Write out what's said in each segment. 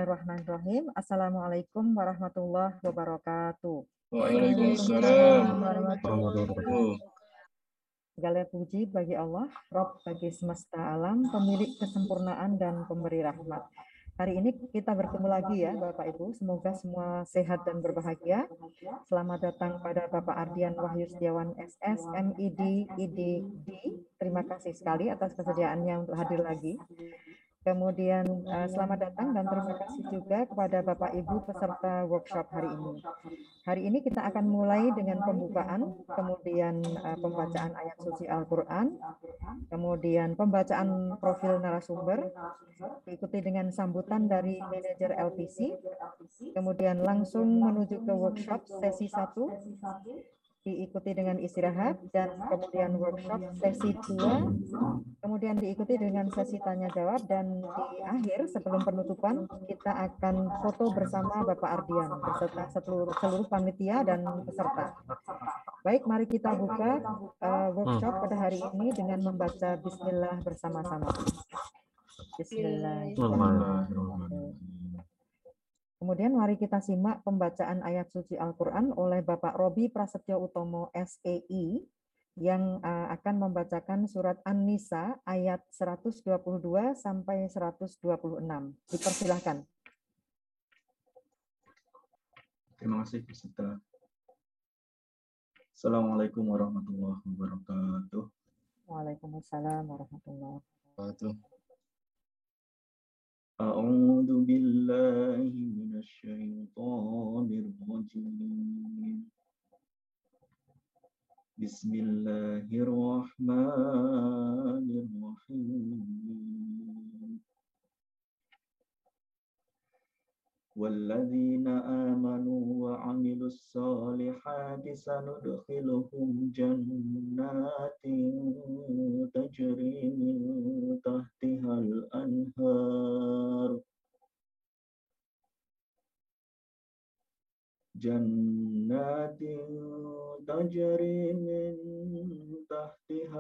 Bismillahirrahmanirrahim. Assalamualaikum warahmatullahi wabarakatuh. Waalaikumsalam warahmatullahi wabarakatuh. Segala puji bagi Allah, Rabb bagi semesta alam, pemilik kesempurnaan dan pemberi rahmat. Hari ini kita bertemu lagi ya Bapak Ibu, semoga semua sehat dan berbahagia. Selamat datang pada Bapak Ardian Wahyu Setiawan SS, MID, IDD. Terima kasih sekali atas kesediaannya untuk hadir lagi. Kemudian selamat datang dan terima kasih juga kepada Bapak Ibu peserta workshop hari ini. Hari ini kita akan mulai dengan pembukaan, kemudian pembacaan ayat suci Al-Quran, kemudian pembacaan profil narasumber, diikuti dengan sambutan dari manajer LPC, kemudian langsung menuju ke workshop sesi 1, diikuti dengan istirahat, dan kemudian workshop sesi 2, kemudian diikuti dengan sesi tanya jawab, dan di akhir sebelum penutupan kita akan foto bersama Bapak Ardian beserta seluruh panitia dan peserta. Baik, mari kita buka workshop pada hari ini dengan membaca Bismillah bersama-sama. Bismillahirrahmanirrahim. Kemudian mari kita simak pembacaan ayat suci Al-Quran oleh Bapak Robi Prasetyo Utomo SEI yang akan membacakan surat An-Nisa ayat 122 sampai 126. Dipersilahkan. Terima kasih peserta. Assalamualaikum warahmatullahi wabarakatuh. Waalaikumsalam warahmatullahi wabarakatuh. A'udzu billahi minasyaitonir rajim. Bismillahirrahmanirrahim. وَالَّذِينَ آمَنُوا وَعَمِلُوا الصَّالِحَاتِ سَنُدْخِلُهُمْ جَنَّاتٍ تَجْرِي مِنْ تَحْتِهَا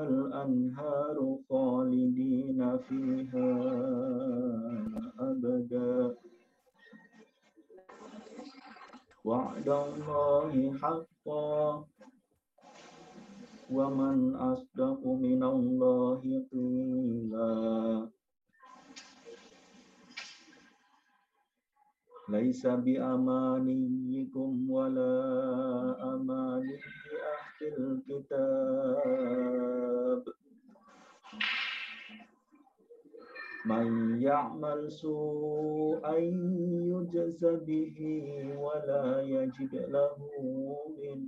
الْأَنْهَارُ خَالِدِينَ فِيهَا أَبَدًا وعد الله حقا ومن أصدق من الله قيلا ليس بأمانيكم ولا أماني أهل الكتاب من يعمل سوءا يجز به ولا يجد له من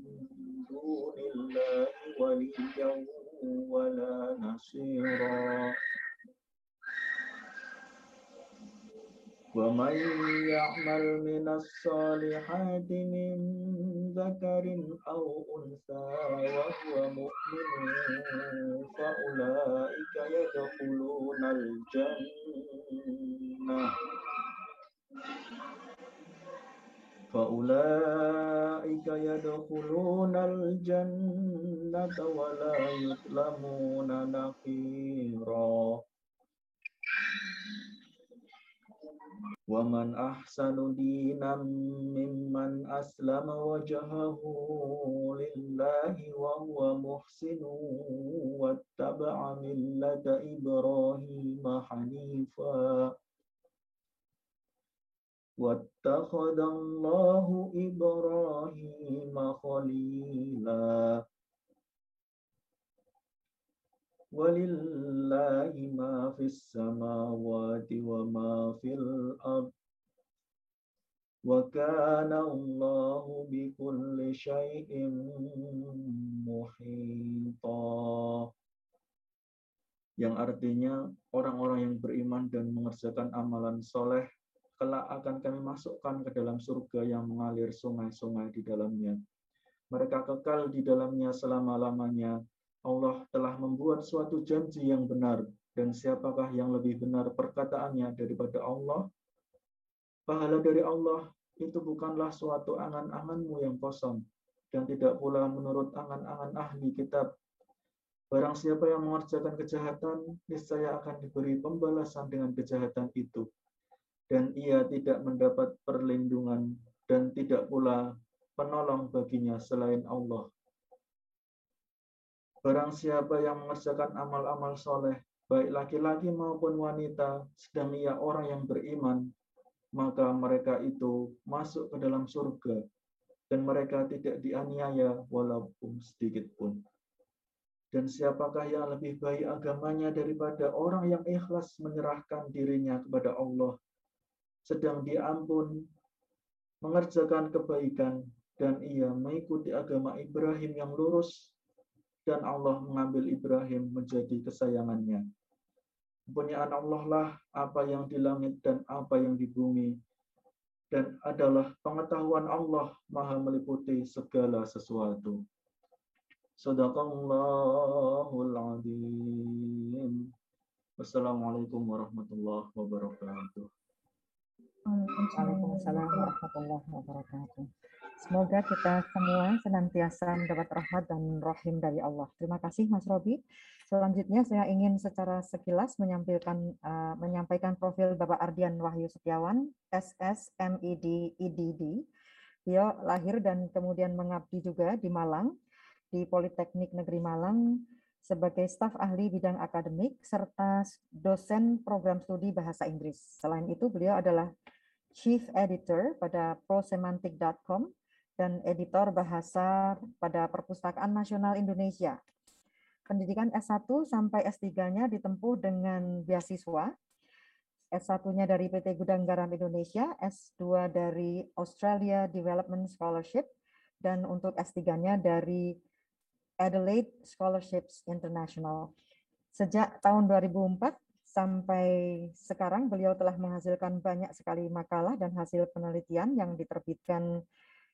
دون الله وليا ولا نصيرا ومن يعمل من الصالحات من ذكر أو أنثى وهو مؤمن فأولئك يدخلون الجنة ولا يظلمون نقيرا ومن أحسن دينا ممن أسلم وجهه لله وهو محسن واتبع ملة إبراهيم حنيفا واتخذ الله إبراهيم خليلا ولله ما في السماوات وما في الأرض وكان الله بكل شيء محيطا. Yang artinya orang-orang yang beriman dan mengerjakan amalan soleh kelak akan kami masukkan ke dalam surga yang mengalir sungai-sungai di dalamnya. Mereka kekal di dalamnya selama-lamanya. Allah telah membuat suatu janji yang benar, dan siapakah yang lebih benar perkataannya daripada Allah? Pahala dari Allah itu bukanlah suatu angan-anganmu yang kosong, dan tidak pula menurut angan-angan ahli kitab. Barang siapa yang mengerjakan kejahatan, niscaya akan diberi pembalasan dengan kejahatan itu. dan ia tidak mendapat perlindungan dan tidak pula penolong baginya selain Allah. Barang siapa yang mengerjakan amal-amal soleh, baik laki-laki maupun wanita, sedang ia orang yang beriman, maka mereka itu masuk ke dalam surga, dan mereka tidak dianiaya walaupun sedikit pun. Dan siapakah yang lebih baik agamanya daripada orang yang ikhlas menyerahkan dirinya kepada Allah, sedang dia ampun mengerjakan kebaikan, dan ia mengikuti agama Ibrahim yang lurus, dan Allah mengambil Ibrahim menjadi kesayangannya. Kepunyaan Allah lah apa yang di langit dan apa yang di bumi, dan adalah pengetahuan Allah maha meliputi segala sesuatu. Sadaqallahul Azim. Wassalamualaikum warahmatullahi wabarakatuh. Waalaikumsalam warahmatullahi wabarakatuh. Semoga kita semua senantiasa mendapat rahmat dan rahim dari Allah. Terima kasih Mas Robi. Selanjutnya saya ingin secara sekilas menyampaikan profil Bapak Ardian Wahyu Setiawan, SS MID IDD. Beliau lahir dan kemudian mengabdi juga di Malang, di Politeknik Negeri Malang sebagai staf ahli bidang akademik serta dosen program studi bahasa Inggris. Selain itu beliau adalah Chief Editor pada prosemantic.com dan editor bahasa pada Perpustakaan Nasional Indonesia. Pendidikan S1 sampai S3-nya ditempuh dengan beasiswa. S1-nya dari PT Gudang Garam Indonesia, S2 dari Australia Development Scholarship, dan untuk S3-nya dari Adelaide Scholarships International. Sejak tahun 2004 sampai sekarang beliau telah menghasilkan banyak sekali makalah dan hasil penelitian yang diterbitkan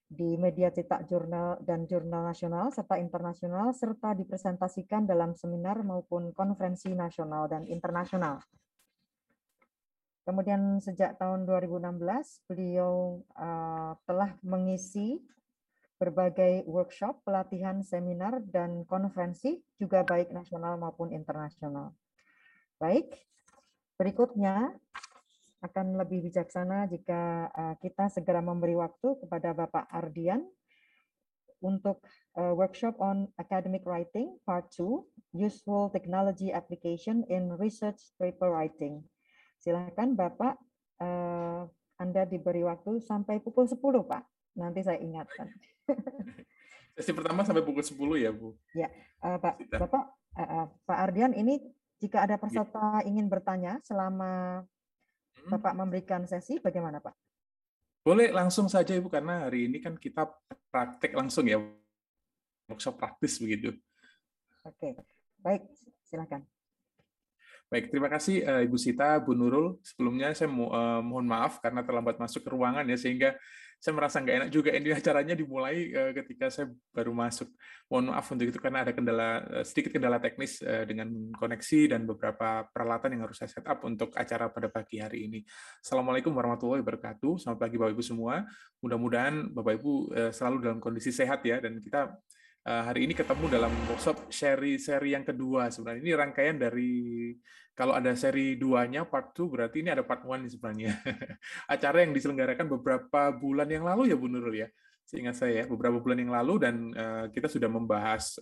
di media cetak jurnal dan jurnal nasional serta internasional serta dipresentasikan dalam seminar maupun konferensi nasional dan internasional. Kemudian sejak tahun 2016 beliau telah mengisi berbagai workshop, pelatihan, seminar, dan konferensi, juga baik nasional maupun internasional. Baik, berikutnya akan lebih bijaksana jika kita segera memberi waktu kepada Bapak Ardian untuk workshop on academic writing, part 2, useful technology application in research paper writing. Silakan Bapak, Anda diberi waktu sampai pukul 10, Pak. Nanti saya ingatkan. Sesi pertama sampai pukul 10 ya, Bu? Ya, Pak Ardian, ini jika ada peserta ingin bertanya selama Bapak memberikan sesi, bagaimana Pak? Boleh langsung saja Ibu, karena hari ini kan kita praktek langsung ya, workshop praktis begitu. Oke, baik, silakan. Baik, terima kasih Ibu Sita, Bu Nurul. Sebelumnya saya mohon maaf karena terlambat masuk ke ruangan ya, sehingga saya merasa nggak enak juga ini acaranya dimulai ketika saya baru masuk. Mohon maaf untuk itu karena ada sedikit kendala teknis dengan koneksi dan beberapa peralatan yang harus saya set up untuk acara pada pagi hari ini. Assalamualaikum warahmatullahi wabarakatuh. Selamat pagi Bapak Ibu semua. Mudah-mudahan Bapak Ibu selalu dalam kondisi sehat ya, dan kita hari ini ketemu dalam workshop seri yang kedua. Sebenarnya ini rangkaian dari, kalau ada seri 2-nya, part 2, berarti ini ada part 1 sebenarnya. Acara yang diselenggarakan beberapa bulan yang lalu ya Bu Nurul ya, seingat saya beberapa bulan yang lalu, dan kita sudah membahas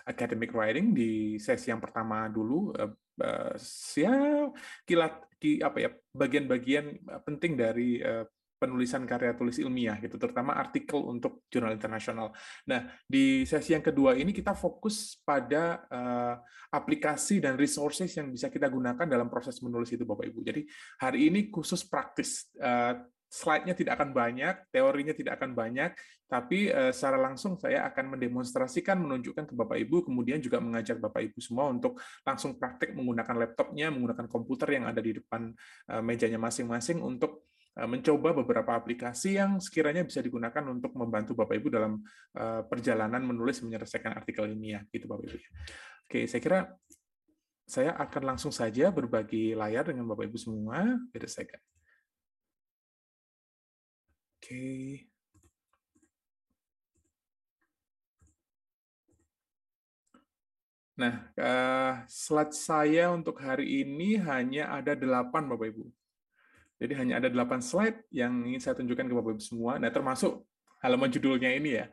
academic writing di sesi yang pertama dulu, bagian-bagian penting dari penulisan karya tulis ilmiah gitu, terutama artikel untuk jurnal internasional. Nah, di sesi yang kedua ini kita fokus pada aplikasi dan resources yang bisa kita gunakan dalam proses menulis itu Bapak Ibu. Jadi hari ini khusus praktis. Slide-nya tidak akan banyak, teorinya tidak akan banyak, tapi secara langsung saya akan mendemonstrasikan, menunjukkan ke Bapak Ibu, kemudian juga mengajak Bapak Ibu semua untuk langsung praktek menggunakan laptopnya, menggunakan komputer yang ada di depan mejanya masing-masing untuk mencoba beberapa aplikasi yang sekiranya bisa digunakan untuk membantu Bapak Ibu dalam perjalanan menulis menyelesaikan artikel ilmiah, gitu Bapak Ibu. Oke, saya kira saya akan langsung saja berbagi layar dengan Bapak Ibu semua. Wait a second. Oke. Nah, slide saya untuk hari ini hanya ada 8 Bapak Ibu. Jadi hanya ada 8 slide yang ingin saya tunjukkan ke Bapak Ibu semua. Nah, termasuk halaman judulnya ini ya.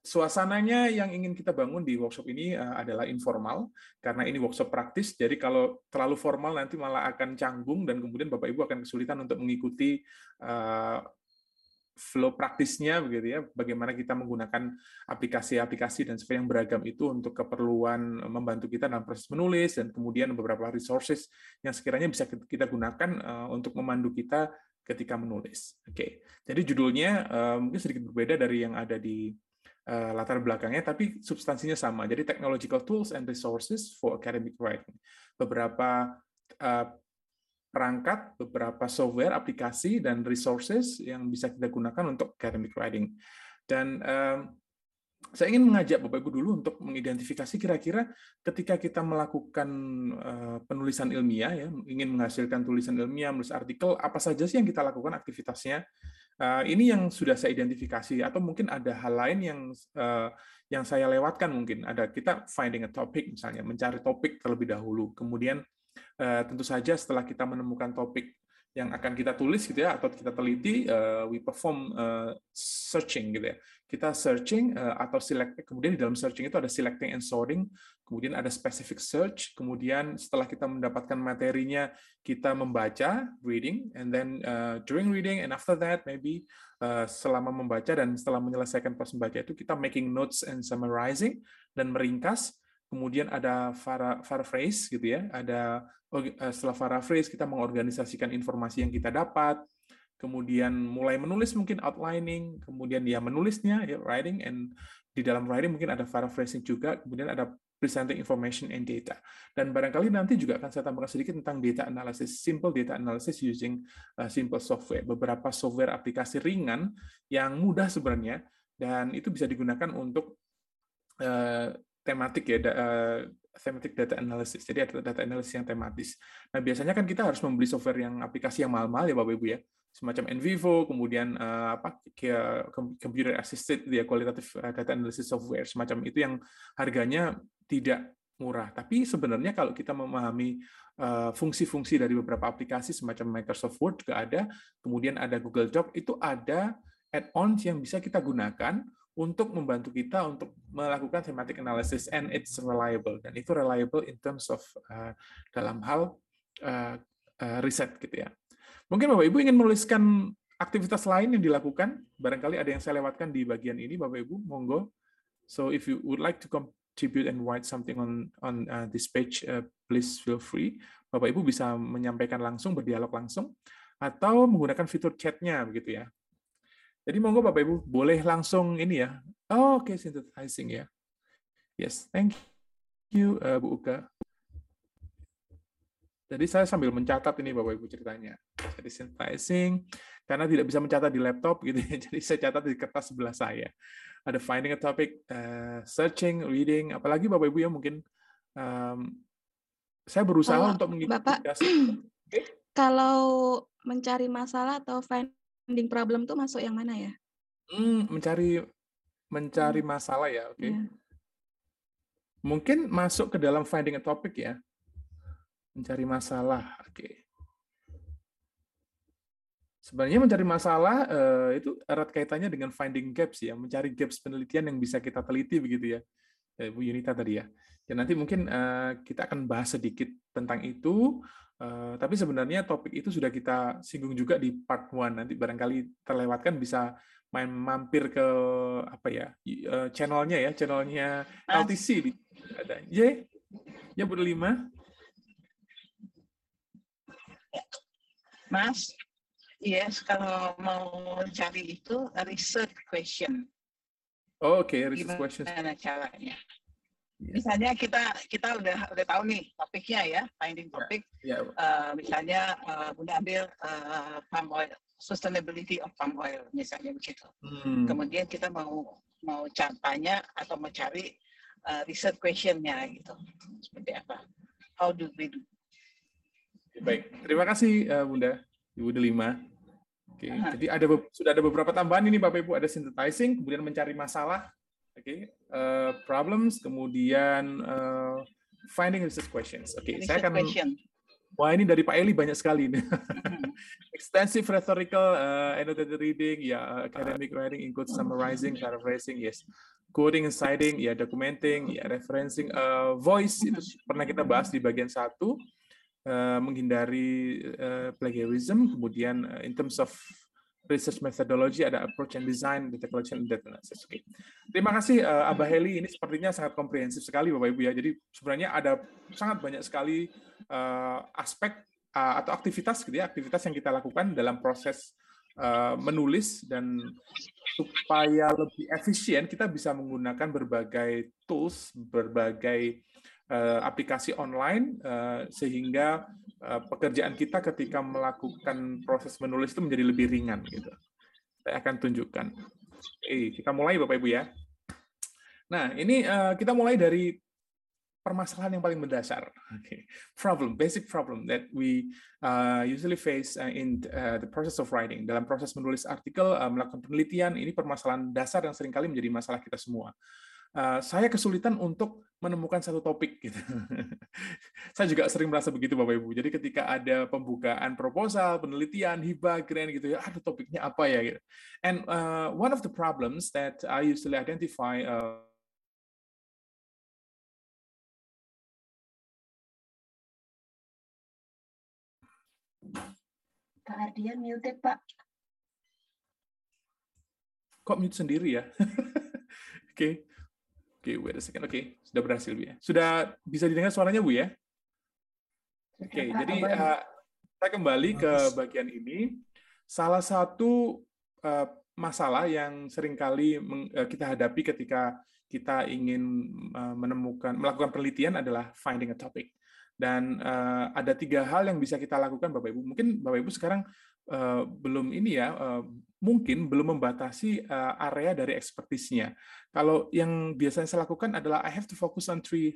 Suasananya yang ingin kita bangun di workshop ini adalah informal, karena ini workshop praktis. Jadi kalau terlalu formal nanti malah akan canggung dan kemudian Bapak Ibu akan kesulitan untuk mengikuti flow praktisnya, begitu ya, bagaimana kita menggunakan aplikasi-aplikasi dan sebagainya yang beragam itu untuk keperluan membantu kita dalam proses menulis, dan kemudian beberapa resources yang sekiranya bisa kita gunakan untuk memandu kita ketika menulis. Oke, jadi judulnya mungkin sedikit berbeda dari yang ada di latar belakangnya, tapi substansinya sama. Jadi technological tools and resources for academic writing. Beberapa perangkat, beberapa software, aplikasi, dan resources yang bisa kita gunakan untuk academic writing. Dan saya ingin mengajak Bapak Ibu dulu untuk mengidentifikasi kira-kira ketika kita melakukan penulisan ilmiah, ya, ingin menghasilkan tulisan ilmiah, menulis artikel, apa saja sih yang kita lakukan aktivitasnya. Ini yang sudah saya identifikasi, atau mungkin ada hal lain yang saya lewatkan mungkin. Ada kita finding a topic, misalnya, mencari topik terlebih dahulu, kemudian tentu saja setelah kita menemukan topik yang akan kita tulis gitu ya, atau kita teliti, we perform searching gitu ya. Kita searching atau select, kemudian di dalam searching itu ada selecting and sorting, kemudian ada specific search, kemudian setelah kita mendapatkan materinya kita membaca, reading, and then during reading and after that maybe selama membaca dan setelah menyelesaikan proses membaca itu kita making notes and summarizing dan meringkas. Kemudian ada paraphrase gitu ya, ada setelah paraphrase kita mengorganisasikan informasi yang kita dapat, kemudian mulai menulis mungkin outlining, kemudian ya menulisnya ya writing, and di dalam writing mungkin ada paraphrasing juga, kemudian ada presenting information and data. Dan barangkali nanti juga akan saya tambahkan sedikit tentang data analysis, simple data analysis using simple software, beberapa software aplikasi ringan yang mudah sebenarnya dan itu bisa digunakan untuk tematik ya, thematic data analysis. Jadi ada data analysis yang tematis. Nah, biasanya kan kita harus membeli software yang aplikasi yang mahal-mahal ya Bapak Ibu ya. Semacam NVivo, kemudian computer assisted ya, qualitative data analysis software semacam itu yang harganya tidak murah. Tapi sebenarnya kalau kita memahami fungsi-fungsi dari beberapa aplikasi semacam Microsoft Word juga ada, kemudian ada Google Doc, itu ada add-ons yang bisa kita gunakan untuk membantu kita untuk melakukan thematic analysis, and it's reliable, dan itu reliable in terms of dalam hal riset gitu ya. Mungkin Bapak Ibu ingin menuliskan aktivitas lain yang dilakukan, barangkali ada yang saya lewatkan di bagian ini Bapak Ibu, monggo. So if you would like to contribute and write something on this page, please feel free. Bapak Ibu bisa menyampaikan langsung, berdialog langsung, atau menggunakan fitur chat-nya begitu ya. Jadi monggo Bapak Ibu boleh langsung ini ya. Oh, oke, synthesizing ya. Yes, thank you Bu Uka. Jadi saya sambil mencatat ini Bapak Ibu ceritanya. Jadi synthesizing karena tidak bisa mencatat di laptop gitu ya. Jadi saya catat di kertas sebelah saya. Ada finding a topic, searching, reading, apalagi Bapak Ibu ya mungkin saya berusaha untuk mengikuti. Bapak, kalau mencari masalah atau finding problem tuh masuk yang mana ya? Mencari masalah ya, oke. Yeah. Mungkin masuk ke dalam finding a topic ya. Mencari masalah, oke. Sebenarnya mencari masalah itu erat kaitannya dengan finding gaps ya, mencari gaps penelitian yang bisa kita teliti begitu ya, Bu Yunita tadi ya. Dan nanti mungkin kita akan bahas sedikit tentang itu. Tapi sebenarnya topik itu sudah kita singgung juga di part 1. Nanti barangkali terlewatkan bisa mampir ke apa ya channelnya LTC ada. Ya Bu Delima. Mas, yes, kalau mau cari itu research question. Oh, oke, research question. Gimana caranya? Misalnya kita udah tahu nih topiknya ya, finding topic. Misalnya udah ambil palm oil, sustainability of palm oil misalnya begitu. Kemudian kita mau tanya atau mau cari research question-nya gitu. Seperti apa? How do we do? Baik, terima kasih Bunda Ibu Delima. Oke, jadi sudah ada beberapa tambahan ini Bapak Ibu, ada synthesizing, kemudian mencari masalah. Oke, problems, kemudian finding research questions. Oke, saya akan. Wah, ini dari Pak Eli banyak sekali nih. Extensive rhetorical, annotated reading, academic writing includes summarizing, paraphrasing, yes. Quoting and citing, documenting, referencing, voice itu pernah kita bahas di bagian 1, menghindari plagiarism, kemudian in terms of research methodology ada approach and design, data collection, and data analysis. Oke. Terima kasih Abah Heli, ini sepertinya sangat komprehensif sekali Bapak Ibu ya. Jadi sebenarnya ada sangat banyak sekali aspek atau aktivitas gitu ya, aktivitas yang kita lakukan dalam proses menulis, dan supaya lebih efisien kita bisa menggunakan berbagai tools, berbagai aplikasi online sehingga pekerjaan kita ketika melakukan proses menulis itu menjadi lebih ringan gitu. Saya akan tunjukkan. Kita mulai Bapak Ibu ya. Nah, ini kita mulai dari permasalahan yang paling mendasar. Basic problem that we usually face in the process of writing. Dalam proses menulis artikel, melakukan penelitian, ini permasalahan dasar yang seringkali menjadi masalah kita semua. Saya kesulitan untuk menemukan satu topik gitu. Saya juga sering merasa begitu Bapak Ibu. Jadi ketika ada pembukaan proposal, penelitian, hibah, grant gitu ya, ada topiknya apa ya gitu. And one of the problems that I usually identify Pak Ardian muted, Pak. Kok mute sendiri ya? Oke. Oke, wait a second. Oke, sudah berhasil Bu ya. Sudah bisa didengar suaranya Bu ya? Oke, jadi saya kembali ke bagian ini. Salah satu masalah yang seringkali kita hadapi ketika kita ingin melakukan penelitian adalah finding a topic. Dan ada 3 hal yang bisa kita lakukan Bapak Ibu. Mungkin Bapak Ibu sekarang belum ini ya, mungkin belum membatasi area dari ekspertisnya. Kalau yang biasanya saya lakukan adalah I have to focus on 3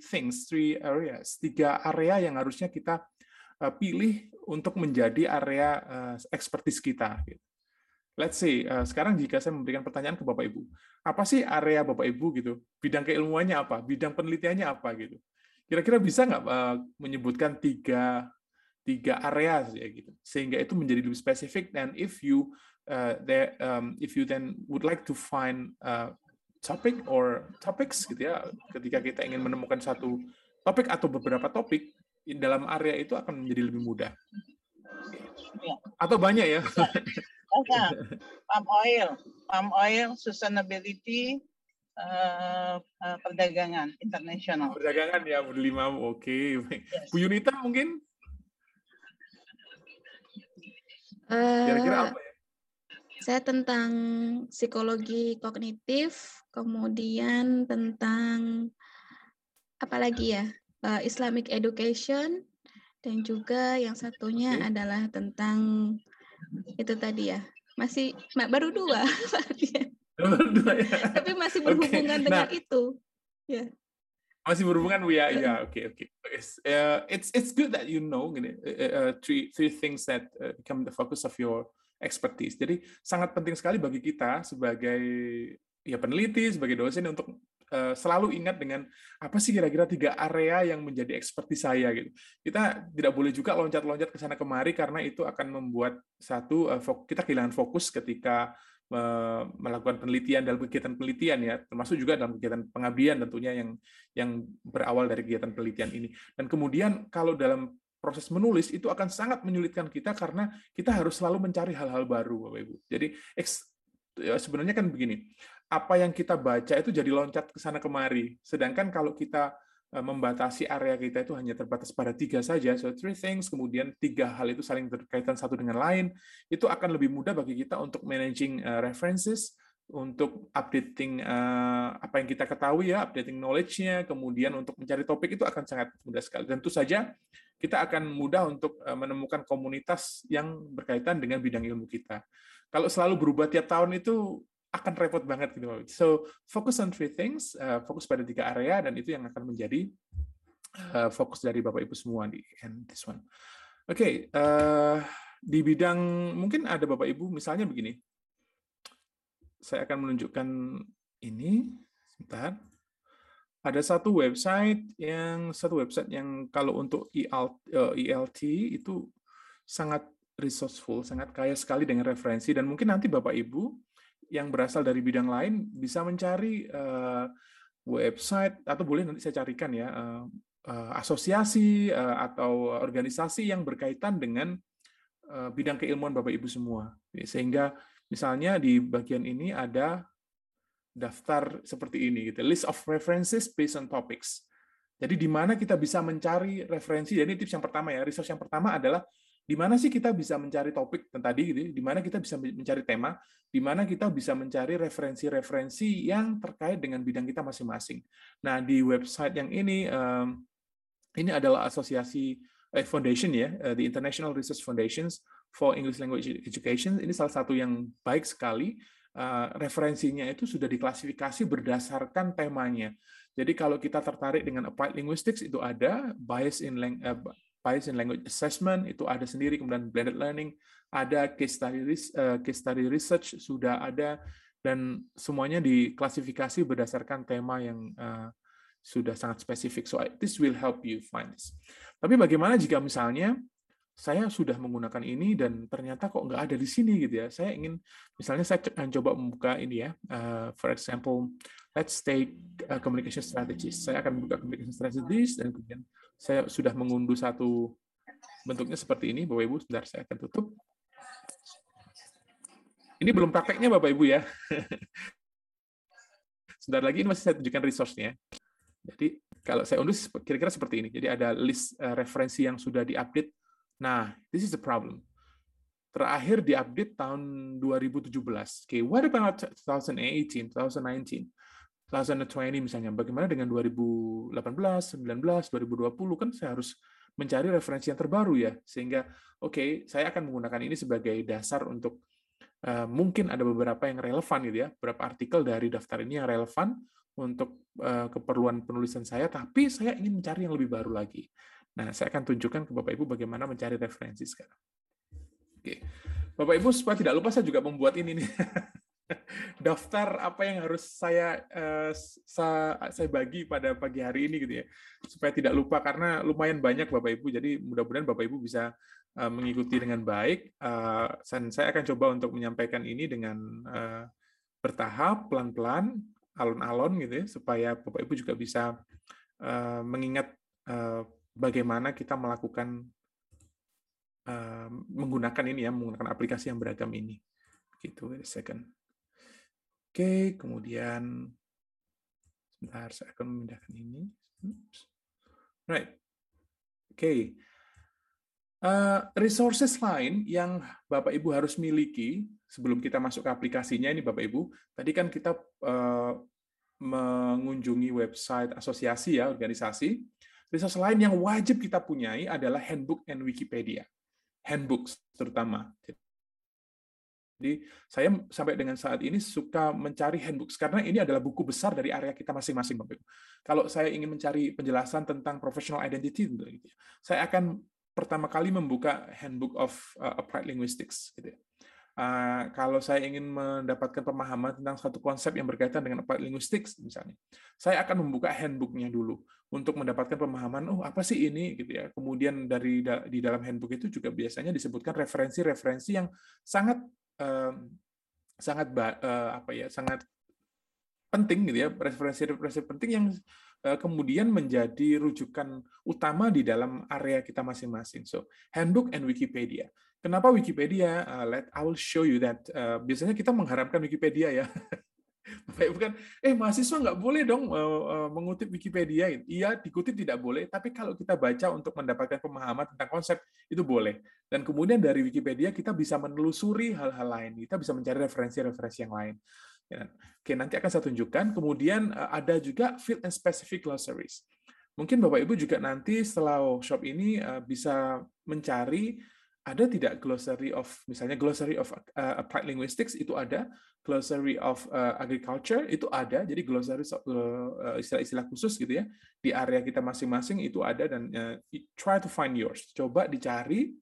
areas, 3 area yang harusnya kita pilih untuk menjadi area ekspertis kita. Let's say sekarang jika saya memberikan pertanyaan ke Bapak Ibu, apa sih area Bapak Ibu gitu? Bidang keilmuannya apa? Bidang penelitiannya apa gitu? Kira-kira bisa nggak menyebutkan 3 area ya gitu, sehingga itu menjadi lebih spesifik. Dan if you then would like to find topic or topics gitu ya, ketika kita ingin menemukan satu topik atau beberapa topik dalam area itu akan menjadi lebih mudah. Atau banyak ya. Palm oil, sustainability, perdagangan internasional. Perdagangan ya, Bu Delima. Oke. Yes. Bu Yunita mungkin? Kira-kira apa ya? Saya tentang psikologi kognitif, kemudian tentang apa lagi ya? Islamic education, dan juga yang satunya adalah tentang itu tadi ya. Masih baru 2. Baru 2 ya. Tapi masih berhubungan dengan itu. Ya. Masih berhubungan Bu ya. Ya, oke. It's good that you know three things that become the focus of your expertise. Jadi sangat penting sekali bagi kita sebagai peneliti, sebagai dosen untuk selalu ingat dengan apa sih kira-kira 3 area yang menjadi ekspertis saya gitu. Kita tidak boleh juga loncat-loncat ke sana kemari karena itu akan membuat kita kehilangan fokus ketika melakukan penelitian dalam kegiatan penelitian ya, termasuk juga dalam kegiatan pengabdian tentunya yang berawal dari kegiatan penelitian ini. Dan kemudian kalau dalam proses menulis itu akan sangat menyulitkan kita karena kita harus selalu mencari hal-hal baru Bapak Ibu. Jadi sebenarnya kan begini, apa yang kita baca itu jadi loncat ke sana kemari. Sedangkan kalau kita membatasi area kita itu hanya terbatas pada 3 saja, so 3 things, kemudian 3 hal itu saling berkaitan satu dengan lain, itu akan lebih mudah bagi kita untuk managing references, untuk updating apa yang kita ketahui ya, updating knowledge-nya, kemudian untuk mencari topik itu akan sangat mudah sekali. Tentu saja kita akan mudah untuk menemukan komunitas yang berkaitan dengan bidang ilmu kita. Kalau selalu berubah tiap tahun itu akan repot banget gitu. So focus on 3 things, fokus pada 3 area, dan itu yang akan menjadi fokus dari Bapak Ibu semua di this one. Oke, di bidang mungkin ada Bapak Ibu misalnya begini. Saya akan menunjukkan ini sebentar. Ada satu website yang kalau untuk ELT itu sangat resourceful, sangat kaya sekali dengan referensi, dan mungkin nanti Bapak Ibu yang berasal dari bidang lain bisa mencari website, atau boleh nanti saya carikan ya, asosiasi atau organisasi yang berkaitan dengan bidang keilmuan Bapak Ibu semua. Sehingga misalnya di bagian ini ada daftar seperti ini, gitu, list of references based on topics. Jadi di mana kita bisa mencari referensi, dan ini tips yang pertama ya, resource yang pertama adalah di mana sih kita bisa mencari topik tadi, gitu, di mana kita bisa mencari tema, di mana kita bisa mencari referensi-referensi yang terkait dengan bidang kita masing-masing. Nah, di website yang ini adalah asosiasi foundation ya, the International Research Foundations for English Language Education. Ini salah satu yang baik sekali. Referensinya itu sudah diklasifikasi berdasarkan temanya. Jadi kalau kita tertarik dengan applied linguistics itu ada, bias in language assessment itu ada sendiri, kemudian blended learning ada, case study research sudah ada, dan semuanya diklasifikasi berdasarkan tema yang sudah sangat spesifik. So this will help you find this. Tapi bagaimana jika misalnya saya sudah menggunakan ini dan ternyata kok nggak ada di sini gitu ya. Saya ingin, misalnya saya coba membuka ini ya, for example, let's take communication strategies. Saya akan membuka communication strategies dan kemudian saya sudah mengunduh satu bentuknya seperti ini, Bapak Ibu. Sebentar, saya akan tutup. Ini belum prakteknya Bapak Ibu ya. Sebentar lagi, ini masih saya tunjukkan resource-nya. Jadi kalau saya unduh kira-kira seperti ini. Jadi ada list referensi yang sudah diupdate. Nah, this is the problem. Terakhir diupdate tahun 2017. Okay, what about 2018, 2019, 2020 misalnya? Bagaimana dengan 2018, 19, 2020? Kan saya harus mencari referensi yang terbaru ya. Sehingga, oke, saya akan menggunakan ini sebagai dasar untuk mungkin ada beberapa yang relevan gitu ya, beberapa artikel dari daftar ini yang relevan untuk keperluan penulisan saya, tapi saya ingin mencari yang lebih baru lagi. Nah, saya akan tunjukkan ke Bapak Ibu bagaimana mencari referensi sekarang. Oke, Bapak Ibu, supaya tidak lupa saya juga membuat ini nih. Daftar apa yang harus saya bagi pada pagi hari ini gitu ya, supaya tidak lupa, karena lumayan banyak Bapak Ibu. Jadi mudah-mudahan Bapak Ibu bisa mengikuti dengan baik. Dan saya akan coba untuk menyampaikan ini dengan bertahap, pelan-pelan, alon-alon gitu ya, supaya Bapak Ibu juga bisa mengingat bagaimana kita melakukan menggunakan ini ya, menggunakan aplikasi yang beragam ini. Gitu, wait a second. Oke, kemudian sebentar, saya akan memindahkan ini. Right. Oke. Resources lain yang Bapak Ibu harus miliki sebelum kita masuk ke aplikasinya ini Bapak Ibu. Tadi kan kita mengunjungi website asosiasi ya, organisasi. Resource lain yang wajib kita punyai adalah handbook and Wikipedia. Handbooks terutama. Jadi saya sampai dengan saat ini suka mencari handbooks karena ini adalah buku besar dari area kita masing-masing, Bapak Ibu. Kalau saya ingin mencari penjelasan tentang professional identity, saya akan pertama kali membuka Handbook of Applied Linguistics. Gitu. Kalau saya ingin mendapatkan pemahaman tentang satu konsep yang berkaitan dengan applied linguistics misalnya, saya akan membuka handbook-nya dulu untuk mendapatkan pemahaman, oh apa sih ini gitu ya. Kemudian di dalam handbook itu juga biasanya disebutkan referensi-referensi yang sangat penting gitu ya, referensi-referensi penting yang kemudian menjadi rujukan utama di dalam area kita masing-masing. So, handbook and Wikipedia. Kenapa Wikipedia? I will show you that. Biasanya kita mengharapkan Wikipedia ya. Bapak Ibu kan, mahasiswa nggak boleh dong mengutip Wikipedia. Iya, dikutip tidak boleh, tapi kalau kita baca untuk mendapatkan pemahaman tentang konsep, itu boleh. Dan kemudian dari Wikipedia kita bisa menelusuri hal-hal lain. Kita bisa mencari referensi-referensi yang lain. Oke, nanti akan saya tunjukkan. Kemudian ada juga field and specific glossaries. Mungkin Bapak Ibu juga nanti setelah workshop ini bisa mencari, ada tidak glossary of, misalnya glossary of applied linguistics itu ada, glossary of agriculture itu ada, jadi glossary istilah-istilah khusus gitu ya, di area kita masing-masing itu ada, dan try to find yours. Coba dicari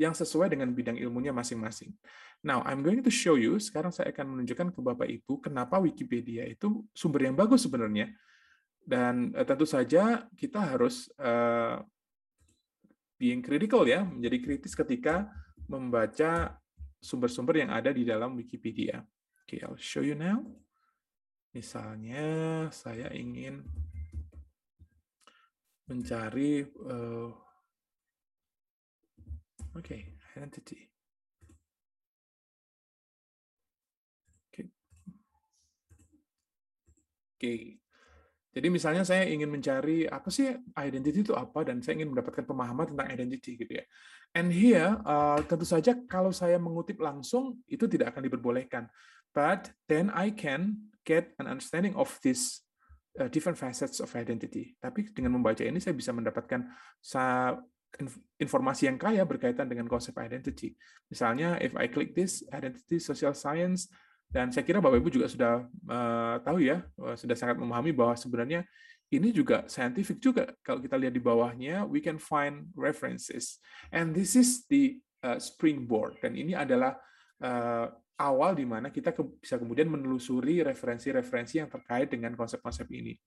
yang sesuai dengan bidang ilmunya masing-masing. Now, I'm going to show you, sekarang saya akan menunjukkan ke Bapak Ibu kenapa Wikipedia itu sumber yang bagus sebenarnya. Dan tentu saja kita harus being critical ya, menjadi kritis ketika membaca sumber-sumber yang ada di dalam Wikipedia. Oke, I'll show you now. Misalnya saya ingin mencari identity. Oke. Jadi misalnya saya ingin mencari apa sih identity itu apa, dan saya ingin mendapatkan pemahaman tentang identity gitu ya. And here tentu saja kalau saya mengutip langsung itu tidak akan diperbolehkan. But then I can get an understanding of this different facets of identity. Tapi dengan membaca ini saya bisa mendapatkan informasi yang kaya berkaitan dengan konsep identity. Misalnya if I click this identity social science, dan saya kira Bapak Ibu juga sudah tahu ya, sudah sangat memahami bahwa sebenarnya ini juga scientific juga. Kalau kita lihat di bawahnya, we can find references. And this is the springboard. Dan ini adalah awal di mana kita bisa kemudian menelusuri referensi-referensi yang terkait dengan konsep-konsep ini.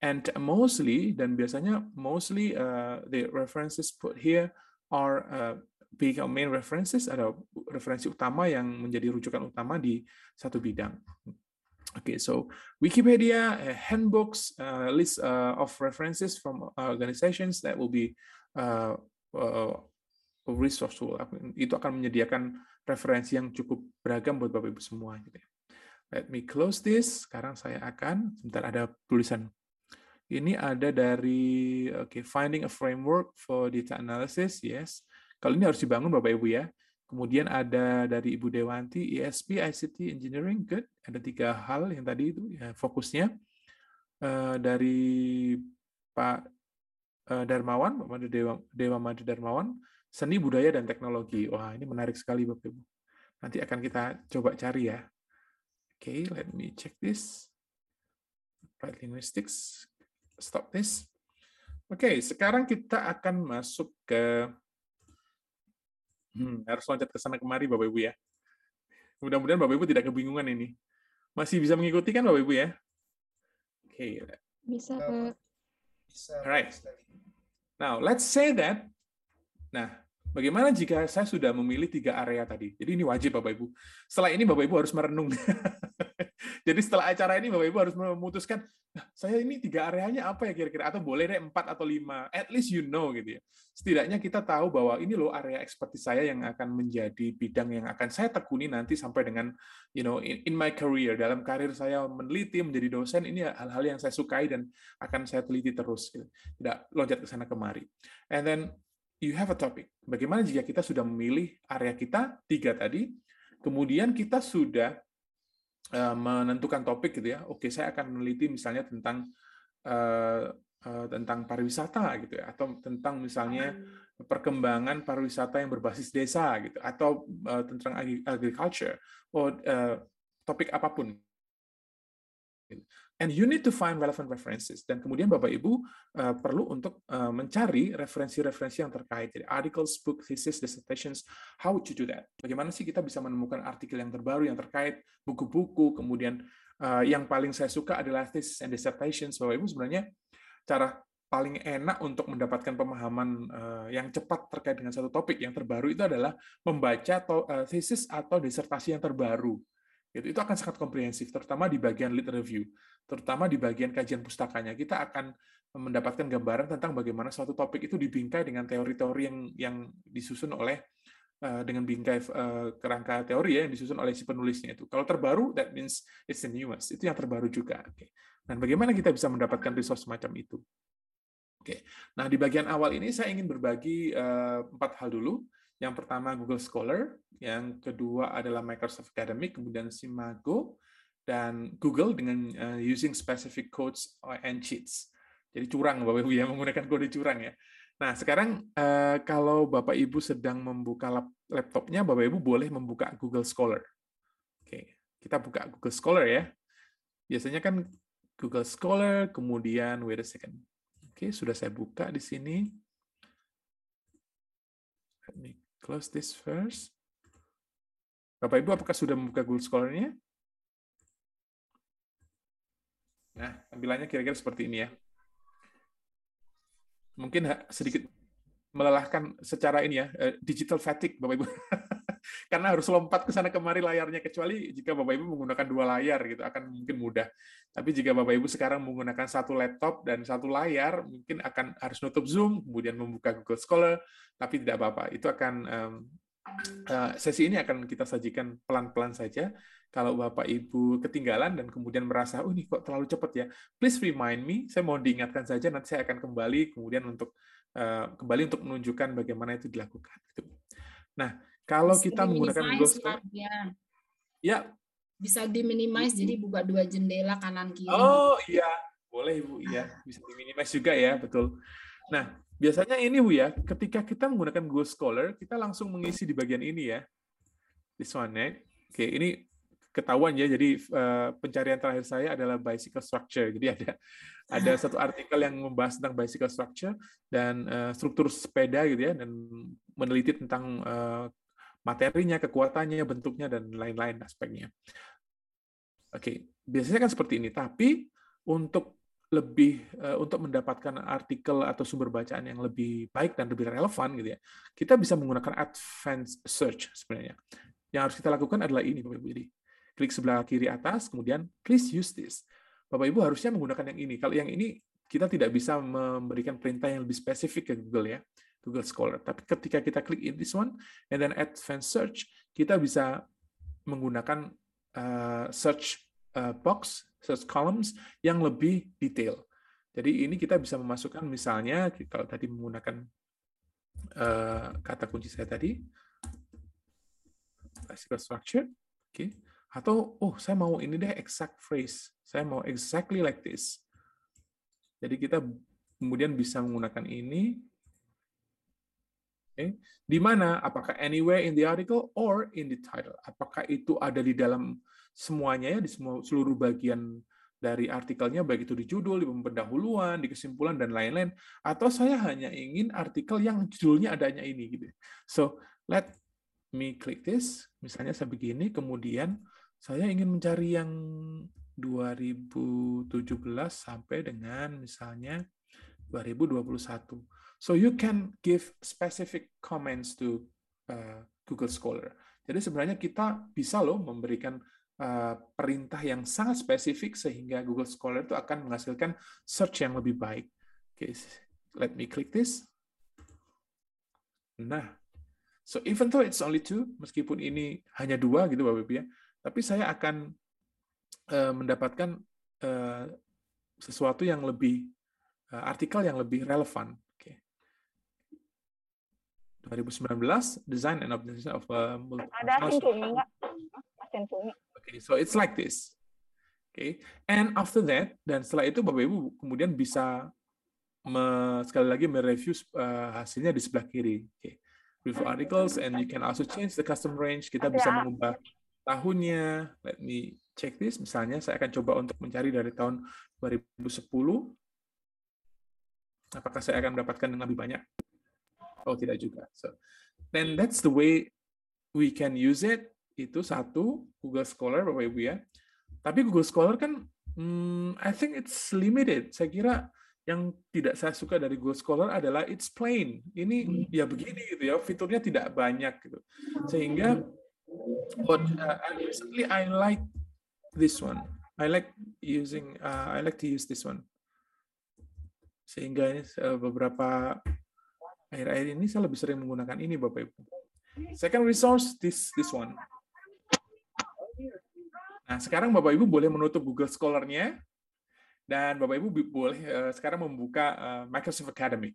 And mostly, dan biasanya mostly the references put here are big main references, ada referensi utama yang menjadi rujukan utama di satu bidang. Okay, so Wikipedia, handbooks, list of references from organizations that will be resourceful. Itu akan menyediakan referensi yang cukup beragam buat Bapak Ibu semua. Let me close this. Sekarang saya akan, sebentar ada tulisan. Ini ada dari finding a framework for data analysis, yes. Kalau ini harus dibangun Bapak Ibu ya. Kemudian ada dari Ibu Dewanti, ESP, ICT, Engineering, good. Ada 3 hal yang tadi itu ya, fokusnya. Dari Pak Darmawan, Pak Dewa Madu Darmawan, Seni, Budaya, dan Teknologi. Wah, ini menarik sekali Bapak Ibu. Nanti akan kita coba cari ya. Okay, let me check this. Applied Linguistics. Stop this. Oke, sekarang kita akan masuk ke harus loncat ke sana kemari Bapak Ibu ya. Mudah-mudahan Bapak Ibu tidak kebingungan ini. Masih bisa mengikuti kan Bapak Ibu ya? Oke. Bisa. Alright. Now, let's say that. Nah, bagaimana jika saya sudah memilih 3 area tadi? Jadi ini wajib Bapak Ibu. Setelah ini Bapak Ibu harus merenung. Jadi setelah acara ini Bapak Ibu harus memutuskan, saya ini 3 areanya apa ya kira-kira? Atau boleh deh 4 atau 5. At least you know gitu ya. Setidaknya kita tahu bahwa ini loh area ekspertis saya yang akan menjadi bidang yang akan saya tekuni nanti sampai dengan in my career, dalam karir saya meneliti menjadi dosen, ini hal-hal yang saya sukai dan akan saya teliti terus gitu. Tidak loncat ke sana kemari. And then you have a topic. Bagaimana jika kita sudah memilih area kita 3 tadi, kemudian kita sudah menentukan topik gitu ya. Oke, saya akan meneliti misalnya tentang pariwisata gitu ya, atau tentang misalnya perkembangan pariwisata yang berbasis desa gitu, atau tentang agriculture, atau topik apapun. And you need to find relevant references. Dan kemudian Bapak Ibu perlu untuk mencari referensi-referensi yang terkait. Jadi articles, book, thesis, dissertations. How would you do that? Bagaimana sih kita bisa menemukan artikel yang terbaru yang terkait, buku-buku, kemudian yang paling saya suka adalah thesis and dissertations. Bapak Ibu sebenarnya cara paling enak untuk mendapatkan pemahaman yang cepat terkait dengan satu topik yang terbaru itu adalah membaca thesis atau disertasi yang terbaru. Itu akan sangat komprehensif, terutama di bagian lit review, terutama di bagian kajian pustakanya. Kita akan mendapatkan gambaran tentang bagaimana suatu topik itu dibingkai dengan teori-teori yang disusun oleh dengan bingkai kerangka teori ya yang disusun oleh si penulisnya itu. Kalau terbaru, that means it's the newest. Itu yang terbaru juga. Dan bagaimana kita bisa mendapatkan resource semacam itu? Oke. Nah, di bagian awal ini saya ingin berbagi 4 hal dulu. Yang pertama Google Scholar, yang kedua adalah Microsoft Academic, kemudian Simago, dan Google dengan using specific codes and cheats. Jadi curang Bapak Ibu ya, menggunakan kode curang ya. Nah, sekarang kalau Bapak Ibu sedang membuka laptopnya, Bapak Ibu boleh membuka Google Scholar. Oke, kita buka Google Scholar ya. Biasanya kan Google Scholar, kemudian wait a second. Oke, sudah saya buka di sini. Let me close this first. Bapak Ibu, apakah sudah membuka Google Scholar-nya? Nah, tampilannya kira-kira seperti ini ya. Mungkin sedikit melelahkan secara ini ya, digital fatigue Bapak Ibu. Karena harus lompat ke sana kemari layarnya, kecuali jika Bapak Ibu menggunakan 2 layar gitu akan mungkin mudah. Tapi jika Bapak Ibu sekarang menggunakan 1 laptop dan 1 layar, mungkin akan harus nutup Zoom, kemudian membuka Google Scholar, tapi tidak apa-apa. Itu akan sesi ini akan kita sajikan pelan-pelan saja. Kalau Bapak Ibu ketinggalan dan kemudian merasa, oh ini kok terlalu cepat ya, please remind me, saya mau diingatkan saja, nanti saya akan kembali kemudian untuk menunjukkan bagaimana itu dilakukan. Nah, kalau kita menggunakan Google Scholar, ya bisa diminimize, jadi buka 2 jendela kanan kiri. Oh iya, boleh Ibu, iya bisa diminimize juga ya, betul. Nah, biasanya ini Bu ya, ketika kita menggunakan Google Scholar, kita langsung mengisi di bagian ini ya, this one ya. Oke, ini ketahuan ya, jadi pencarian terakhir saya adalah bicycle structure. Jadi ada satu artikel yang membahas tentang bicycle structure dan struktur sepeda gitu ya, dan meneliti tentang materinya, kekuatannya, bentuknya, dan lain-lain aspeknya. Oke, biasanya kan seperti ini. Tapi untuk mendapatkan artikel atau sumber bacaan yang lebih baik dan lebih relevan gitu ya, kita bisa menggunakan advanced search sebenarnya. Yang harus kita lakukan adalah ini, Bapak Ibu. Jadi, klik sebelah kiri atas, kemudian please use this. Bapak Ibu harusnya menggunakan yang ini. Kalau yang ini kita tidak bisa memberikan perintah yang lebih spesifik ke Google ya, Google Scholar. Tapi ketika kita klik in this one and then advanced search, kita bisa menggunakan search box, search columns yang lebih detail. Jadi ini kita bisa memasukkan misalnya kalau tadi menggunakan kata kunci saya tadi, bicycle structure, oke. Atau, saya mau ini deh, exact phrase. Saya mau exactly like this. Jadi kita kemudian bisa menggunakan ini. Okay. Di mana? Apakah anywhere in the article or in the title? Apakah itu ada di dalam semuanya ya, di seluruh bagian dari artikelnya, baik itu di judul, di pendahuluan, di kesimpulan, dan lain-lain. Atau saya hanya ingin artikel yang judulnya adanya ini. Gitu. So, let me click this. Misalnya saya begini, kemudian saya ingin mencari yang 2017 sampai dengan misalnya 2021. So you can give specific comments to Google Scholar. Jadi sebenarnya kita bisa loh memberikan perintah yang sangat spesifik sehingga Google Scholar itu akan menghasilkan search yang lebih baik. Okay, let me click this. Nah, so even though it's only 2, meskipun ini hanya 2 gitu Bapak Ibu ya, tapi saya akan mendapatkan sesuatu yang lebih, artikel yang lebih relevan. Okay. 2019, Design and Optimization of Multifunctional. Okay, so it's like this. Okay, and after that, dan setelah itu Bapak Ibu kemudian bisa sekali lagi mereview hasilnya di sebelah kiri. Okay. Review articles, and you can also change the custom range. Kita bisa mengubah tahunnya. Let me check this. Misalnya saya akan coba untuk mencari dari tahun 2010. Apakah saya akan mendapatkan yang lebih banyak? Oh, tidak juga. So, then that's the way we can use it. Itu satu, Google Scholar, Bapak Ibu ya. Tapi Google Scholar kan, I think it's limited. Saya kira yang tidak saya suka dari Google Scholar adalah it's plain. Ini ya begini gitu ya, fiturnya tidak banyak gitu. Sehingga recently I like this one. I like to use this one. Sehingga beberapa akhir-akhir ini saya lebih sering menggunakan ini Bapak Ibu. Second resource, this one. Nah, sekarang Bapak Ibu boleh menutup Google Scholar-nya. Dan Bapak Ibu boleh sekarang membuka Microsoft Academic.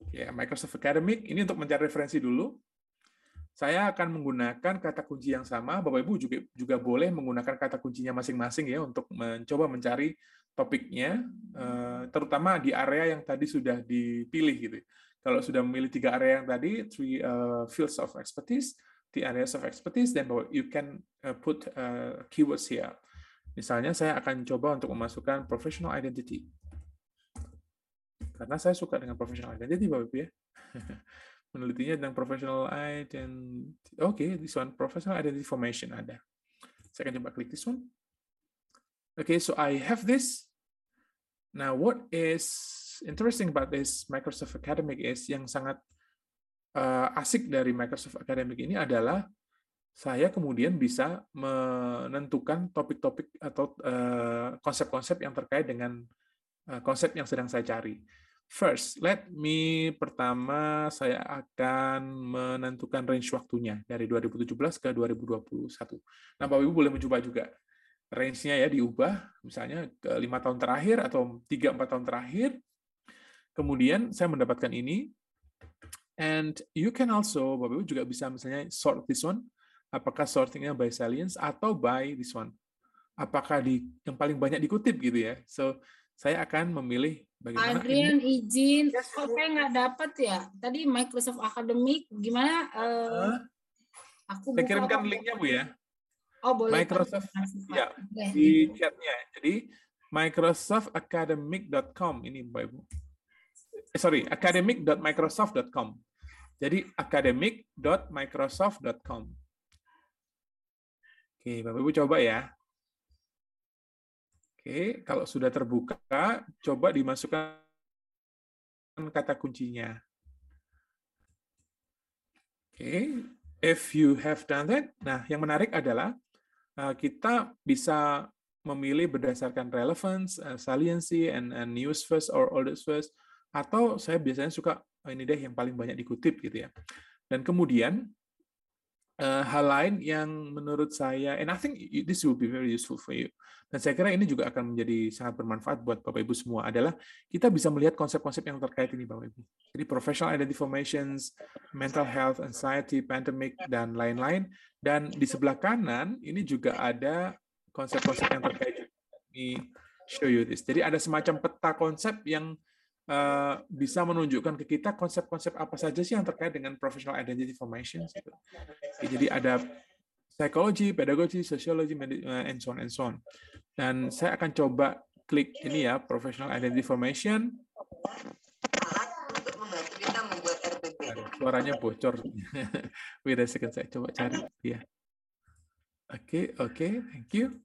Ya, Microsoft Academic ini untuk mencari referensi dulu. Saya akan menggunakan kata kunci yang sama. Bapak Ibu juga boleh menggunakan kata kuncinya masing-masing ya untuk mencoba mencari topiknya, terutama di area yang tadi sudah dipilih gitu. Kalau sudah memilih 3 area yang tadi, 3 fields of expertise, the areas of expertise, then you can put keywords here. Misalnya saya akan coba untuk memasukkan professional identity. Karena saya suka dengan professional identity, Bapak Ibu ya. Menelitinya tentang professional identity. Oke, this one, professional identity formation ada. Saya akan coba klik this one. Okay, so I have this. Now, what is interesting about this Microsoft Academic is yang sangat asik dari Microsoft Academic ini adalah saya kemudian bisa menentukan topik-topik atau konsep-konsep yang terkait dengan konsep yang sedang saya cari. First, pertama saya akan menentukan range waktunya dari 2017 ke 2021. Nah, Bapak Ibu boleh mencoba juga. Range-nya ya diubah, misalnya ke 5 tahun terakhir atau 3-4 tahun terakhir. Kemudian saya mendapatkan ini. And you can also, Bapak Ibu juga bisa misalnya sort this one. Apakah sortingnya by salience atau by this one? Apakah yang paling banyak dikutip gitu ya? So, saya akan memilih bagaimana. Adrian izin, kok kayak nggak dapat ya? Tadi Microsoft Academic gimana? Saya kirimkan linknya Bu ya. Oh boleh. Microsoft ya di chatnya. Jadi microsoftacademic.com ini Bapak Ibu. Sorry, academic.microsoft.com. Jadi academic.microsoft.com. Oke, Bapak Ibu coba ya. Oke, kalau sudah terbuka, coba dimasukkan kata kuncinya. Oke, if you have done that, nah yang menarik adalah kita bisa memilih berdasarkan relevance, saliency, and news first or oldest first, atau saya biasanya suka ini deh yang paling banyak dikutip gitu ya. Dan kemudian hal lain yang menurut saya, and I think this will be very useful for you, dan saya kira ini juga akan menjadi sangat bermanfaat buat Bapak Ibu semua, adalah kita bisa melihat konsep-konsep yang terkait ini Bapak Ibu. Jadi professional identity formations, mental health, anxiety, pandemic, dan lain-lain. Dan di sebelah kanan ini juga ada konsep-konsep yang terkait. Let me show you this. Jadi ada semacam peta konsep yang bisa menunjukkan ke kita konsep-konsep apa saja sih yang terkait dengan professional identity formations. Gitu. Jadi ada psychology, pedagogy, sociology, and so on and so on. Dan saya akan coba klik ini ya, professional identity formation. Untuk membantu kita membuat RPP. Suaranya bocor. Wait a second, saya coba cari ya. Oke, thank you.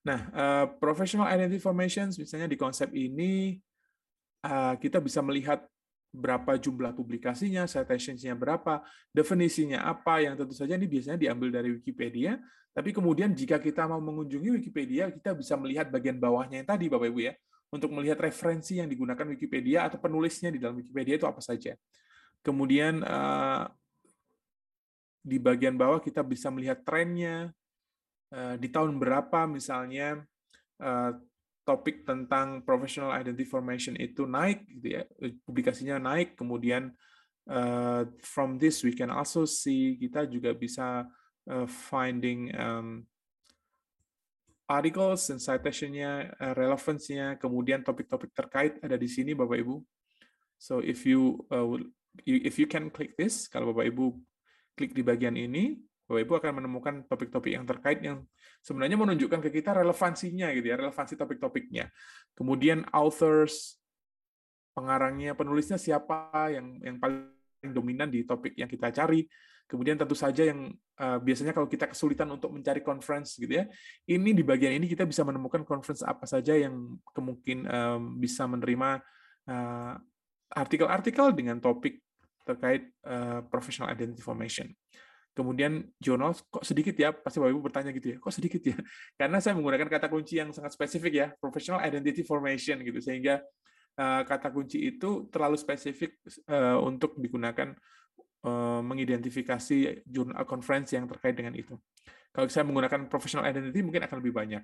Nah, professional identity formations misalnya di konsep ini kita bisa melihat berapa jumlah publikasinya, citationsnya berapa, definisinya apa, yang tentu saja ini biasanya diambil dari Wikipedia, tapi kemudian jika kita mau mengunjungi Wikipedia, kita bisa melihat bagian bawahnya yang tadi, Bapak Ibu ya, untuk melihat referensi yang digunakan Wikipedia atau penulisnya di dalam Wikipedia itu apa saja. Kemudian di bagian bawah kita bisa melihat trennya, di tahun berapa misalnya topik tentang professional identity formation itu naik, gitu ya, publikasinya naik. Kemudian from this we can also see, kita juga bisa finding articles and citation-nya, relevance-nya, kemudian topik-topik terkait ada di sini Bapak Ibu. So if you can click this, kalau Bapak Ibu klik di bagian ini, Bapak Ibu akan menemukan topik-topik yang terkait yang sebenarnya menunjukkan ke kita relevansinya gitu ya, relevansi topik-topiknya. Kemudian authors, pengarangnya, penulisnya siapa yang paling dominan di topik yang kita cari. Kemudian tentu saja yang biasanya kalau kita kesulitan untuk mencari conference gitu ya, ini di bagian ini kita bisa menemukan conference apa saja yang kemungkin bisa menerima artikel-artikel dengan topik terkait professional identity formation. Kemudian jurnal, kok sedikit ya? Pasti Bapak Ibu bertanya gitu ya, kok sedikit ya? Karena saya menggunakan kata kunci yang sangat spesifik ya, professional identity formation gitu, sehingga kata kunci itu terlalu spesifik untuk digunakan mengidentifikasi jurnal conference yang terkait dengan itu. Kalau saya menggunakan professional identity mungkin akan lebih banyak.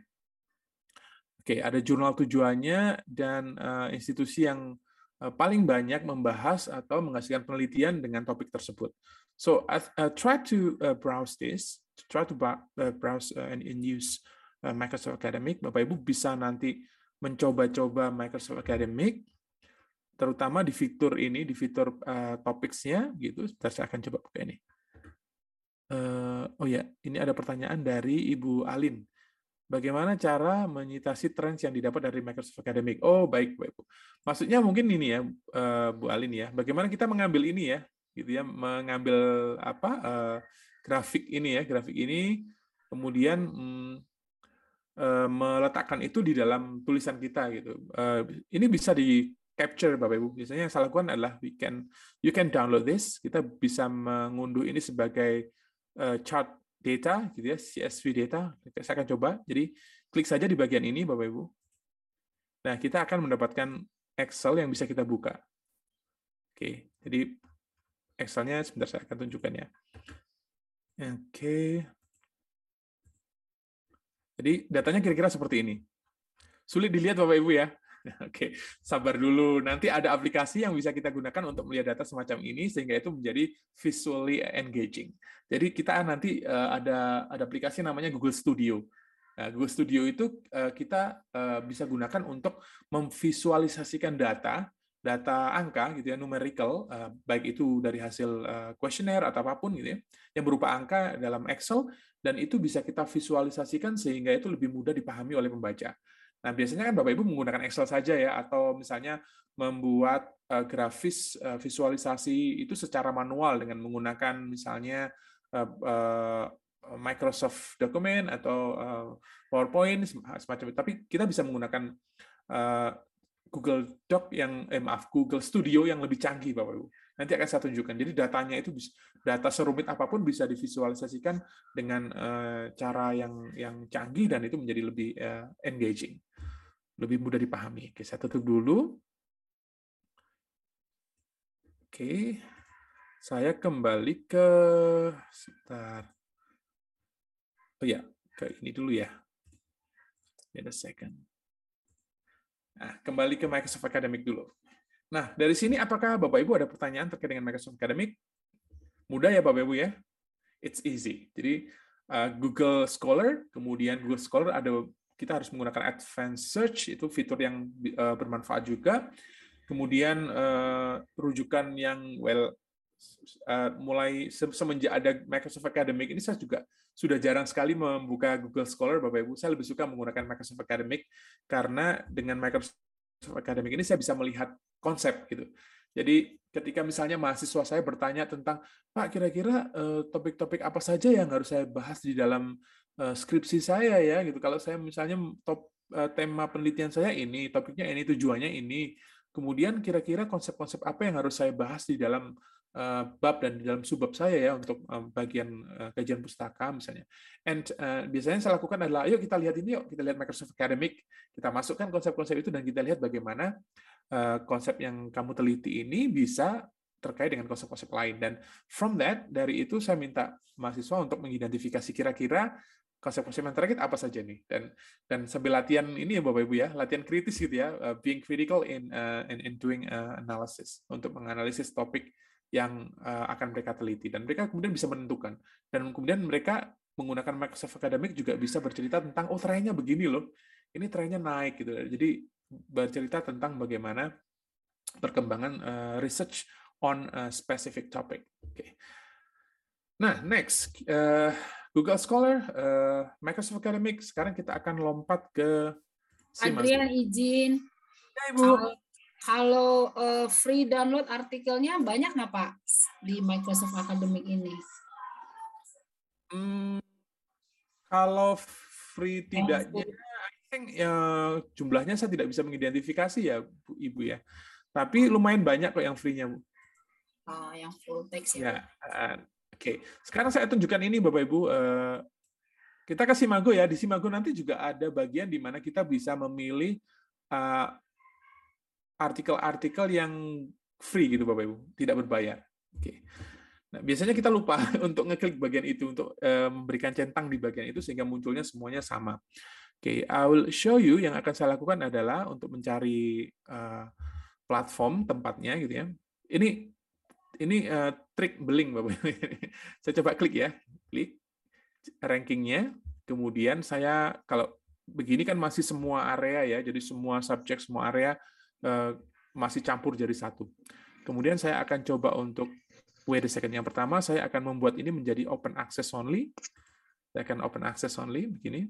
Oke, ada jurnal tujuannya dan institusi yang paling banyak membahas atau menghasilkan penelitian dengan topik tersebut. So try to browse this, browse and use Microsoft Academic. Bapak Ibu bisa nanti mencoba-coba Microsoft Academic, terutama di fitur ini, di fitur topics-nya gitu. Sebentar, saya akan coba buka ini. Oh ya, ini ada pertanyaan dari Ibu Alin. Bagaimana cara menyitasi trends yang didapat dari Microsoft Academic? Oh, baik, Bapak Ibu. Maksudnya mungkin ini ya, Bu Alin ya. Bagaimana kita mengambil ini ya, gitu ya, mengambil grafik ini ya, grafik ini, kemudian meletakkan itu di dalam tulisan kita gitu. Ini bisa di capture Bapak Ibu. Biasanya yang saya lakukan adalah you can download this. Kita bisa mengunduh ini sebagai chart data gitu ya, CSV data. Saya akan coba. Jadi klik saja di bagian ini Bapak Ibu. Nah, kita akan mendapatkan Excel yang bisa kita buka. Oke, jadi Excel-nya sebentar saya akan tunjukkan ya. Oke. Jadi datanya kira-kira seperti ini. Sulit dilihat Bapak Ibu ya. Oke, sabar dulu. Nanti ada aplikasi yang bisa kita gunakan untuk melihat data semacam ini sehingga itu menjadi visually engaging. Jadi kita nanti ada aplikasi namanya Google Studio. Nah, Google Studio itu kita bisa gunakan untuk memvisualisasikan data angka gitu ya, numerical, baik itu dari hasil kuesioner atau apapun gitu ya, yang berupa angka dalam Excel, dan itu bisa kita visualisasikan sehingga itu lebih mudah dipahami oleh pembaca. Nah, biasanya kan Bapak Ibu menggunakan Excel saja ya, atau misalnya membuat grafis visualisasi itu secara manual dengan menggunakan misalnya Microsoft Document atau PowerPoint semacam itu. Tapi kita bisa menggunakan Google Doc Google Studio yang lebih canggih Bapak Ibu. Nanti akan saya tunjukkan. Jadi datanya itu data serumit apapun bisa divisualisasikan dengan cara yang canggih dan itu menjadi lebih engaging, lebih mudah dipahami. Oke, saya tutup dulu. Oke, saya kembali ke sebentar. Oh ya, ke ini dulu ya. Wait a second. Nah, kembali ke Microsoft Academic dulu. Nah, dari sini apakah Bapak Ibu ada pertanyaan terkait dengan Microsoft Academic? Mudah ya Bapak Ibu ya? It's easy. Jadi Google Scholar, kemudian Google Scholar kita harus menggunakan Advanced Search, itu fitur yang bermanfaat juga. Kemudian rujukan yang mulai semenjak ada Microsoft Academic ini saya juga sudah jarang sekali membuka Google Scholar Bapak Ibu. Saya lebih suka menggunakan Microsoft Academic karena dengan Microsoft Academic ini saya bisa melihat konsep gitu. Jadi ketika misalnya mahasiswa saya bertanya tentang, Pak, kira-kira topik-topik apa saja yang harus saya bahas di dalam skripsi saya ya gitu. Kalau saya misalnya tema penelitian saya ini, topiknya ini, tujuannya ini, kemudian kira-kira konsep-konsep apa yang harus saya bahas di dalam bab dan di dalam subbab saya ya untuk bagian kajian pustaka misalnya. And biasanya saya lakukan adalah, ayo kita lihat ini, yuk kita lihat Microsoft Academic, kita masukkan konsep-konsep itu dan kita lihat bagaimana konsep yang kamu teliti ini bisa terkait dengan konsep-konsep lain. Dan from that, dari itu saya minta mahasiswa untuk mengidentifikasi kira-kira konsep-konsep yang terkait apa saja nih. Dan sambil latihan ini ya Bapak Ibu ya, latihan kritis gitu ya, being critical in doing analysis, untuk menganalisis topik yang akan mereka teliti. Dan mereka kemudian bisa menentukan. Dan kemudian mereka menggunakan Microsoft Academic juga bisa bercerita tentang, oh trennya begini loh, ini trennya naik gitu. Jadi bercerita tentang bagaimana perkembangan research on a specific topic. Okay. Nah, next Google Scholar, Microsoft Academic. Sekarang kita akan lompat ke Adrian izin. Ya, Ibu. Kalau free download artikelnya banyak nggak Pak di Microsoft Academic ini? Kalau free tidaknya, ya, jumlahnya saya tidak bisa mengidentifikasi ya, Bu, Ibu ya. Tapi lumayan banyak kok yang free-nya, Bu. Oh, yang full text ya. Oke. Sekarang saya tunjukkan ini, Bapak Ibu. Kita ke Simago ya. Di Simago nanti juga ada bagian di mana kita bisa memilih artikel-artikel yang free gitu, Bapak Ibu, tidak berbayar. Oke. Nah, biasanya kita lupa untuk ngeklik bagian itu, untuk memberikan centang di bagian itu sehingga munculnya semuanya sama. Oke, I will show you. Yang akan saya lakukan adalah untuk mencari platform tempatnya gitu ya. Ini trik beling Bapak. Saya coba klik ya, klik rankingnya. Kemudian saya kalau begini kan masih semua area ya, jadi semua subjek, semua area masih campur jadi satu. Kemudian saya akan coba untuk wait a second. Yang pertama saya akan membuat ini menjadi open access only. Saya akan open access only begini.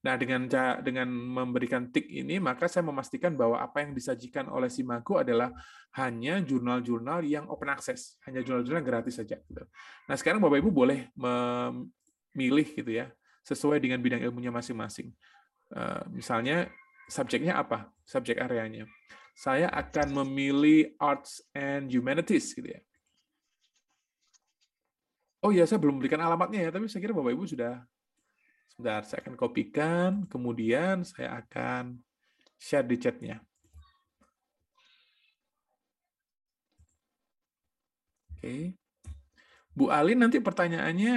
Nah, dengan memberikan tik ini, maka saya memastikan bahwa apa yang disajikan oleh Simago adalah hanya jurnal-jurnal yang open access, hanya jurnal-jurnal gratis saja. Nah, sekarang Bapak Ibu boleh memilih gitu ya, sesuai dengan bidang ilmunya masing-masing. Misalnya subjeknya apa? Subjek areanya. saya akan memilih Arts and Humanities gitu ya. Oh ya, saya belum berikan alamatnya ya, tapi saya kira Bapak Ibu sudah. Sebentar, saya akan kopikan, kemudian saya akan share di chat-nya. Oke. Bu Alin, nanti pertanyaannya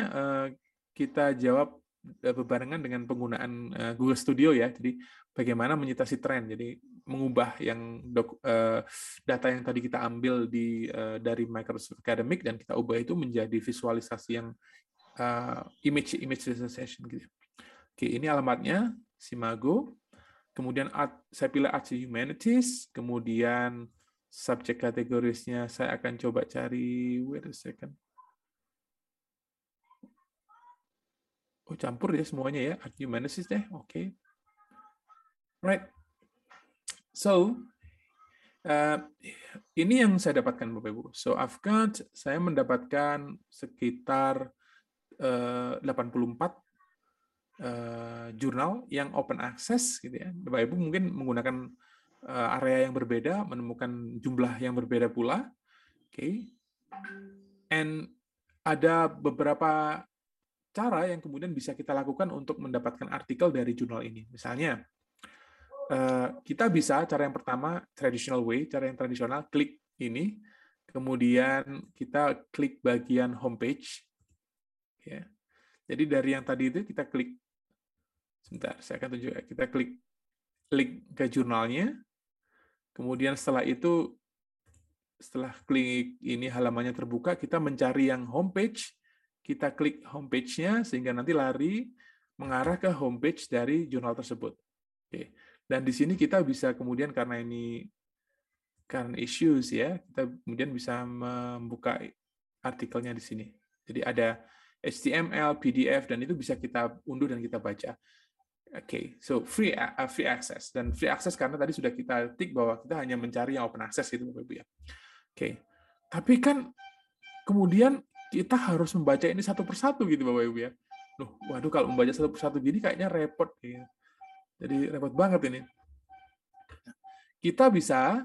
kita jawab bebarengan dengan penggunaan Google Studio ya. Jadi bagaimana menyitasi tren. Jadi mengubah yang data yang tadi kita ambil dari Microsoft Academic dan kita ubah itu menjadi visualisasi yang image visualization gitu. Oke, ini alamatnya Simago. Kemudian saya pilih Arts and Humanities, kemudian subjek kategorisnya saya akan coba cari, wait a second. Oh, campur ya semuanya ya, Arts and Humanities deh, oke. Right. So, ini yang saya dapatkan Bapak Ibu. So, saya mendapatkan sekitar 84 jurnal yang open access gitu ya. Bapak Ibu mungkin menggunakan area yang berbeda, menemukan jumlah yang berbeda pula. Oke. And ada beberapa cara yang kemudian bisa kita lakukan untuk mendapatkan artikel dari jurnal ini. Misalnya, kita bisa, cara yang pertama, traditional way, cara yang tradisional, klik ini, kemudian kita klik bagian homepage. Ya. Jadi dari yang tadi itu kita klik, sebentar, saya akan tunjukkan, kita klik ke jurnalnya, kemudian setelah itu, setelah klik ini halamannya terbuka, kita mencari yang homepage, kita klik homepage-nya, sehingga nanti lari mengarah ke homepage dari jurnal tersebut. Oke. Dan di sini kita bisa kemudian, karena ini current issues ya, kita kemudian bisa membuka artikelnya di sini. Jadi ada HTML, PDF, dan itu bisa kita unduh dan kita baca. Oke, so free access. Dan free access karena tadi sudah kita tik bahwa kita hanya mencari yang open access itu, Bapak Ibu ya. Oke. Tapi kan kemudian kita harus membaca ini satu persatu gitu Bapak Ibu ya. Waduh, kalau membaca satu persatu gini kayaknya repot gitu. Jadi repot banget ini. Kita bisa,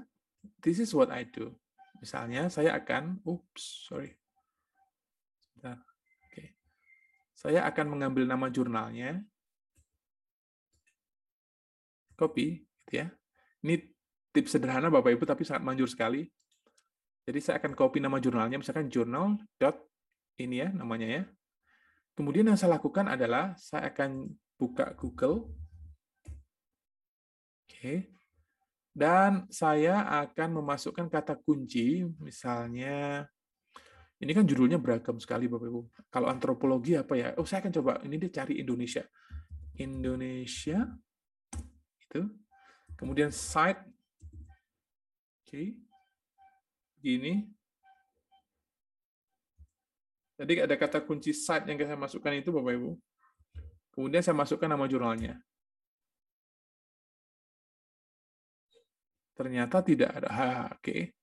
this is what I do. Misalnya saya akan, saya akan mengambil nama jurnalnya, copy, gitu ya. Ini tips sederhana Bapak Ibu, tapi sangat manjur sekali. Jadi saya akan copy nama jurnalnya, misalkan journal. Ini ya namanya ya. Kemudian yang saya lakukan adalah saya akan buka Google. Oke. Dan saya akan memasukkan kata kunci, misalnya, ini kan judulnya beragam sekali Bapak Ibu. Kalau antropologi apa ya? Saya akan coba, ini dia cari Indonesia. Indonesia, itu. Kemudian site, oke. Gini. Jadi ada kata kunci site yang saya masukkan itu Bapak Ibu. Kemudian saya masukkan nama jurnalnya. Ternyata tidak ada. Oke.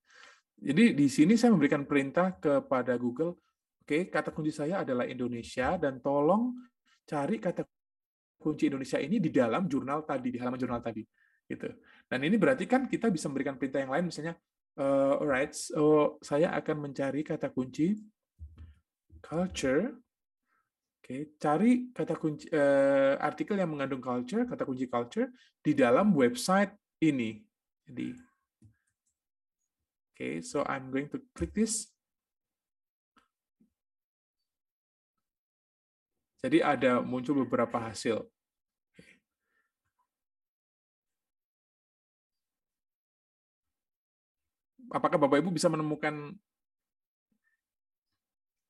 Jadi di sini saya memberikan perintah kepada Google, oke, kata kunci saya adalah Indonesia dan tolong cari kata kunci Indonesia ini di dalam jurnal tadi, di halaman jurnal tadi, gitu. Dan ini berarti kan kita bisa memberikan perintah yang lain, misalnya, alright, so saya akan mencari kata kunci culture, oke, cari kata kunci artikel yang mengandung culture, kata kunci culture di dalam website ini. Jadi, okay, so I'm going to click this. Jadi ada muncul beberapa hasil. Apakah Bapak Ibu bisa menemukan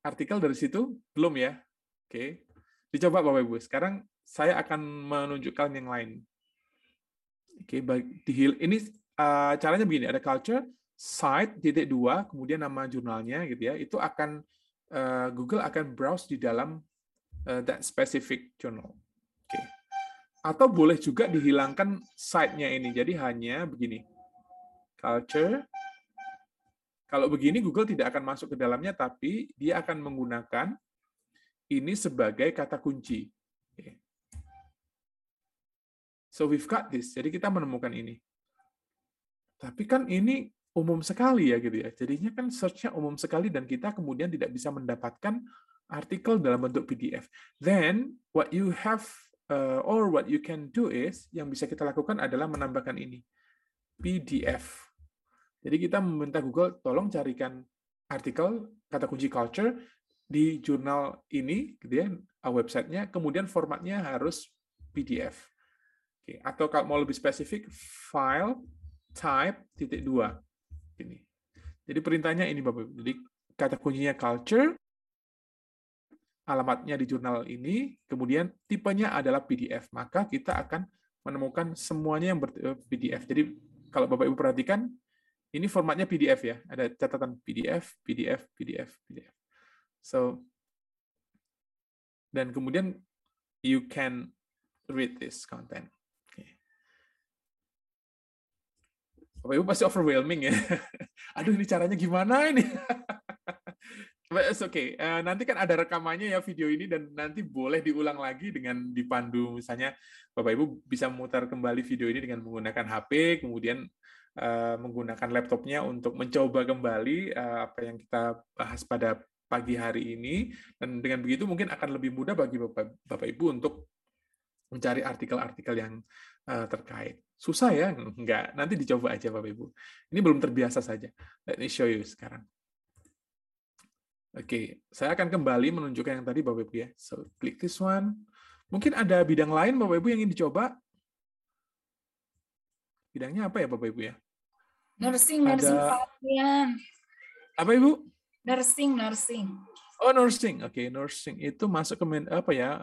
artikel dari situ? Belum ya? Oke. Dicoba Bapak Ibu. Sekarang saya akan menunjukkan yang lain. Oke, ini caranya begini, ada culture, site, .2, kemudian nama jurnalnya gitu ya, itu akan Google akan browse di dalam that specific journal. Oke. Atau boleh juga dihilangkan site-nya ini, jadi hanya begini, culture. Kalau begini Google tidak akan masuk ke dalamnya, tapi dia akan menggunakan ini sebagai kata kunci. Oke. So we've got this. Jadi kita menemukan ini. Tapi kan ini umum sekali ya gitu ya. Jadinya kan search-nya umum sekali dan kita kemudian tidak bisa mendapatkan artikel dalam bentuk PDF. Then what you have or what you can do is, yang bisa kita lakukan adalah menambahkan ini, PDF. Jadi kita meminta Google tolong carikan artikel kata kunci culture di jurnal ini, gitu ya, websitenya, kemudian formatnya harus PDF. Oke. Atau kalau mau lebih spesifik, file type .2. Ini. Jadi perintahnya ini Bapak Ibu. Jadi kata kuncinya culture, alamatnya di jurnal ini, kemudian tipenya adalah PDF. Maka kita akan menemukan semuanya yang PDF. Jadi kalau Bapak Ibu perhatikan, ini formatnya PDF ya. Ada catatan PDF, PDF, PDF, PDF. So, dan kemudian you can read this content. Okay. Bapak Ibu pasti overwhelming ya. Aduh, ini caranya gimana ini? But it's okay. Nanti kan ada rekamannya ya video ini, dan nanti boleh diulang lagi dengan dipandu. Misalnya Bapak Ibu bisa memutar kembali video ini dengan menggunakan HP, kemudian menggunakan laptopnya untuk mencoba kembali apa yang kita bahas pada pagi hari ini, dan dengan begitu mungkin akan lebih mudah bagi Bapak Ibu untuk mencari artikel-artikel yang terkait. Susah ya? Enggak, nanti dicoba aja Bapak Ibu. Ini belum terbiasa saja. Let me show you sekarang. Oke, saya akan kembali menunjukkan yang tadi Bapak Ibu ya. So, click this one. Mungkin ada bidang lain Bapak Ibu yang ingin dicoba? Bidangnya apa ya Bapak Ibu ya? Nursing Pak. Apa Ibu? Nursing. Oh, nursing. Oke, nursing itu masuk ke apa ya?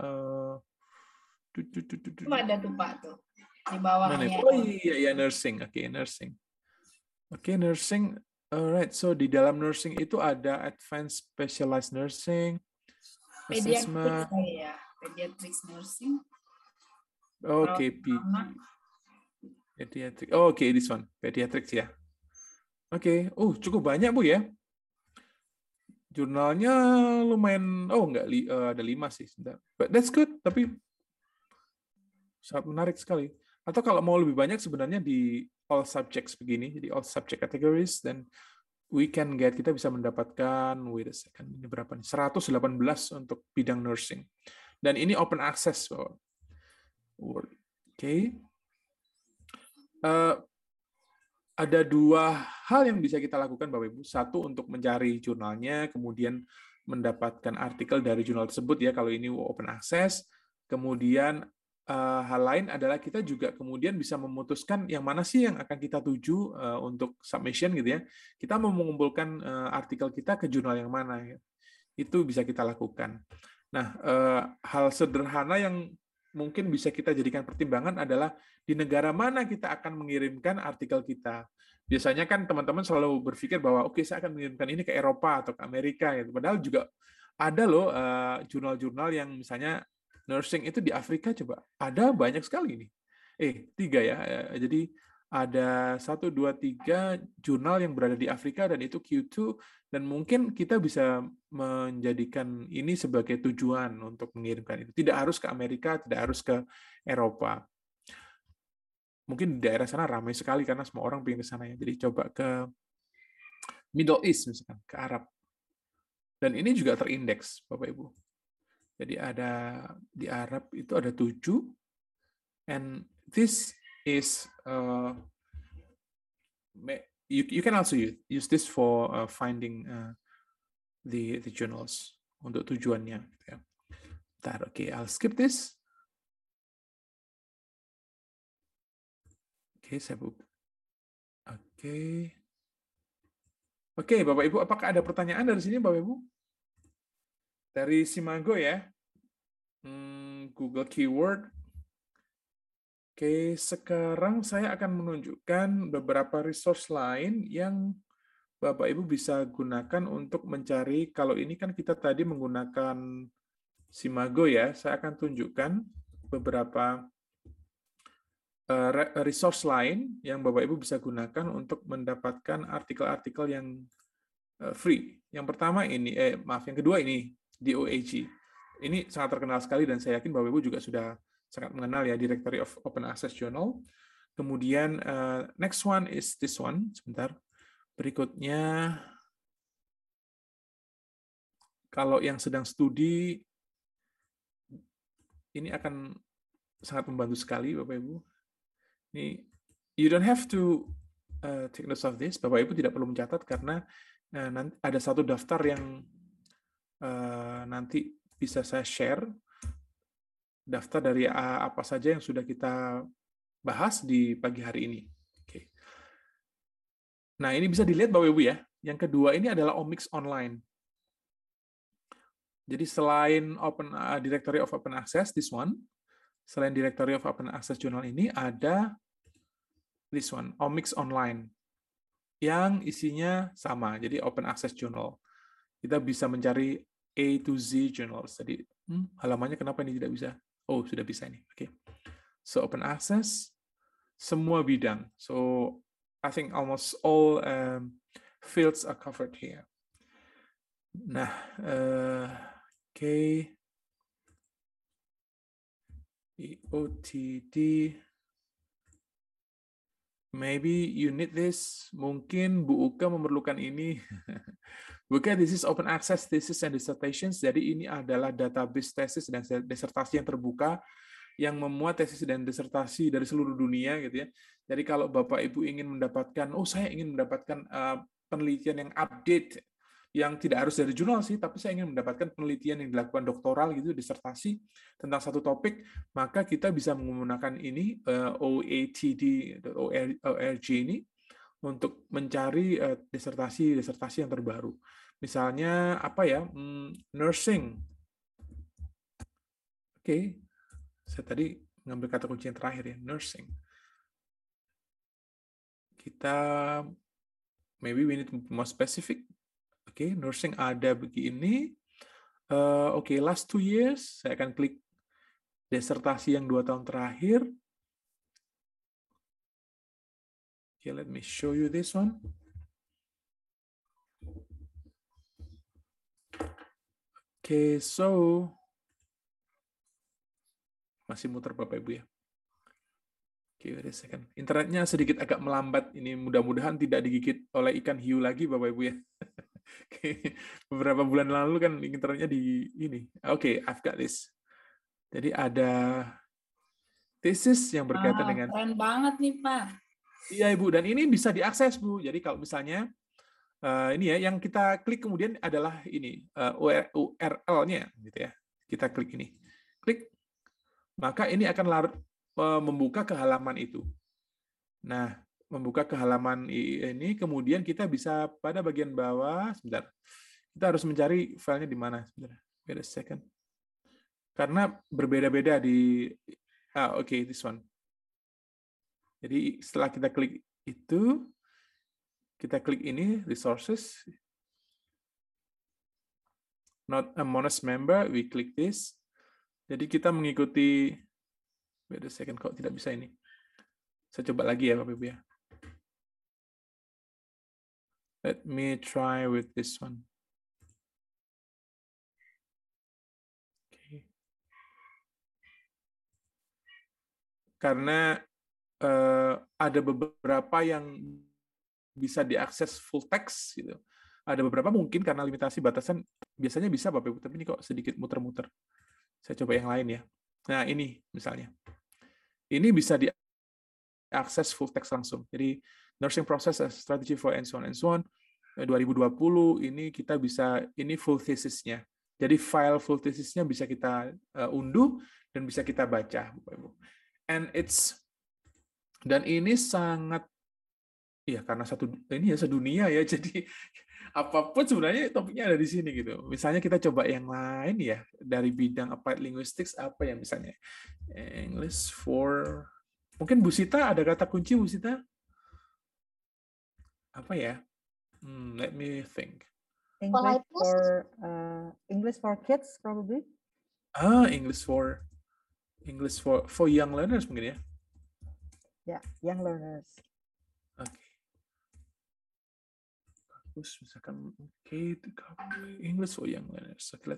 Itu ada tuh Pak tuh di bawahnya. Oh iya, nursing. Oke, nursing. Oke, nursing. Alright, so di dalam nursing itu ada advanced specialized nursing, assessment. Pediatrics nursing. Oke, pediatric. Oh, oke, this one, pediatrics ya. Oke, cukup banyak Bu ya. Jurnalnya lumayan, enggak, ada 5 sih. But that's good, tapi sangat menarik sekali. Atau kalau mau lebih banyak sebenarnya di all subjects begini, jadi all subject categories, dan kita bisa mendapatkan, wait a second, ini berapa nih? 118 untuk bidang nursing. Dan ini open access. Oke. Ada 2 hal yang bisa kita lakukan Bapak Ibu. Satu, untuk mencari jurnalnya, kemudian mendapatkan artikel dari jurnal tersebut ya, kalau ini open access. Kemudian hal lain adalah kita juga kemudian bisa memutuskan yang mana sih yang akan kita tuju untuk submission gitu ya. Kita mau mengumpulkan artikel kita ke jurnal yang mana ya. Itu bisa kita lakukan. Nah, hal sederhana yang mungkin bisa kita jadikan pertimbangan adalah di negara mana kita akan mengirimkan artikel kita. Biasanya kan teman-teman selalu berpikir bahwa oke, saya akan mengirimkan ini ke Eropa atau ke Amerika ya. Padahal juga ada loh jurnal-jurnal yang misalnya nursing itu di Afrika, coba. Ada banyak sekali ini. 3 ya. Jadi ada 1, 2, 3 jurnal yang berada di Afrika, dan itu Q2, dan mungkin kita bisa menjadikan ini sebagai tujuan untuk mengirimkan itu. Tidak harus ke Amerika, tidak harus ke Eropa. Mungkin di daerah sana ramai sekali karena semua orang pengen ke sana ya. Jadi coba ke Middle East misalkan, ke Arab. Dan ini juga terindeks, Bapak Ibu. Jadi ada di Arab itu ada 7, and this is you can also use this for finding the journals untuk tujuannya. Okay, I'll skip this. Saya buka. Oke, Bapak Ibu, apakah ada pertanyaan dari sini, Bapak Ibu? Dari Simago ya, Google Keyword. Oke, sekarang saya akan menunjukkan beberapa resource lain yang Bapak Ibu bisa gunakan untuk mencari. Kalau ini kan kita tadi menggunakan Simago ya, saya akan tunjukkan beberapa resource lain yang Bapak Ibu bisa gunakan untuk mendapatkan artikel-artikel yang free. Yang pertama ini, yang kedua ini, DOAG. Ini sangat terkenal sekali dan saya yakin Bapak Ibu juga sudah sangat mengenal ya, Directory of Open Access Journal. Kemudian next one is this one. Sebentar. Berikutnya, kalau yang sedang studi, ini akan sangat membantu sekali, Bapak Ibu. Ini, you don't have to take notes of this. Bapak Ibu tidak perlu mencatat karena nanti ada satu daftar yang nanti bisa saya share. Daftar dari apa saja yang sudah kita bahas di pagi hari ini. Oke. Nah, ini bisa dilihat Bapak Ibu ya. Yang kedua ini adalah Omics Online. Jadi selain Directory of Open Access, this one, selain Directory of Open Access Journal ini ada this one, Omics Online, yang isinya sama, jadi Open Access Journal. Kita bisa mencari A to Z journals. Jadi halamannya kenapa ini tidak bisa? Oh, sudah bisa ini. Oke. So Open Access, semua bidang. So I think almost all fields are covered here. Nah, oke. OTD. Maybe you need this. Mungkin Bu Uka memerlukan ini. Bu Uka, this is open access thesis and dissertations. Jadi ini adalah database tesis dan disertasi yang terbuka yang memuat tesis dan disertasi dari seluruh dunia gitu ya. Jadi kalau Bapak Ibu ingin mendapatkan, saya ingin mendapatkan penelitian yang update, yang tidak harus dari jurnal sih, tapi saya ingin mendapatkan penelitian yang dilakukan doktoral gitu, disertasi tentang satu topik, maka kita bisa menggunakan ini OATD.org ini untuk mencari disertasi yang terbaru. Misalnya apa ya? Nursing. Oke. Saya tadi ngambil kata kunci yang terakhir ya, nursing. Kita maybe we need to be more specific. Oke, nursing ada begini. Oke, last 2 years, saya akan klik disertasi yang 2 tahun terakhir. Oke, let me show you this one. Oke, so masih muter Bapak Ibu ya. Oke, wait a second. Internetnya sedikit agak melambat. Ini mudah-mudahan tidak digigit oleh ikan hiu lagi Bapak Ibu ya. Beberapa bulan lalu kan internetnya di ini. Oke, I've got this. Jadi ada tesis yang berkaitan dengan. Keren banget nih Pak. Iya Ibu, dan ini bisa diakses Bu. Jadi kalau misalnya ini ya, yang kita klik kemudian adalah ini URL-nya gitu ya. Kita klik ini, klik, maka ini akan membuka ke halaman itu. Nah, membuka ke halaman ini, kemudian kita bisa pada bagian bawah, sebentar, kita harus mencari filenya di mana, sebentar, wait a second. Karena berbeda-beda di, oke, this one. Jadi setelah kita klik itu, kita klik ini, resources, not a Monash member, we click this. Jadi kita mengikuti, wait a second, kok tidak bisa ini. Saya coba lagi ya, Bapak Ibu ya. Let me try with this one. Okay. Karena ada beberapa yang bisa diakses full text gitu. Ada beberapa mungkin karena limitasi batasan biasanya bisa Bapak Ibu, tapi ini kok sedikit muter-muter. Saya coba yang lain ya. Nah, ini misalnya. Ini bisa diakses full text langsung. Jadi nursing process strategy for and so on 2020 ini kita bisa, ini full thesisnya. Jadi file full thesisnya bisa kita unduh dan bisa kita baca, Bapak Ibu. Dan ini sangat ya karena ini ya sedunia ya, jadi apapun sebenarnya topiknya ada di sini gitu. Misalnya kita coba yang lain ya dari bidang applied linguistics, apa ya misalnya English for, mungkin Bu Sita ada kata kunci Bu Sita? Apa ya? Let me think. English for kids probably. English for young learners mungkin ya. Ya, young learners. Oke. Bagus, misalkan English for young learners. Okay,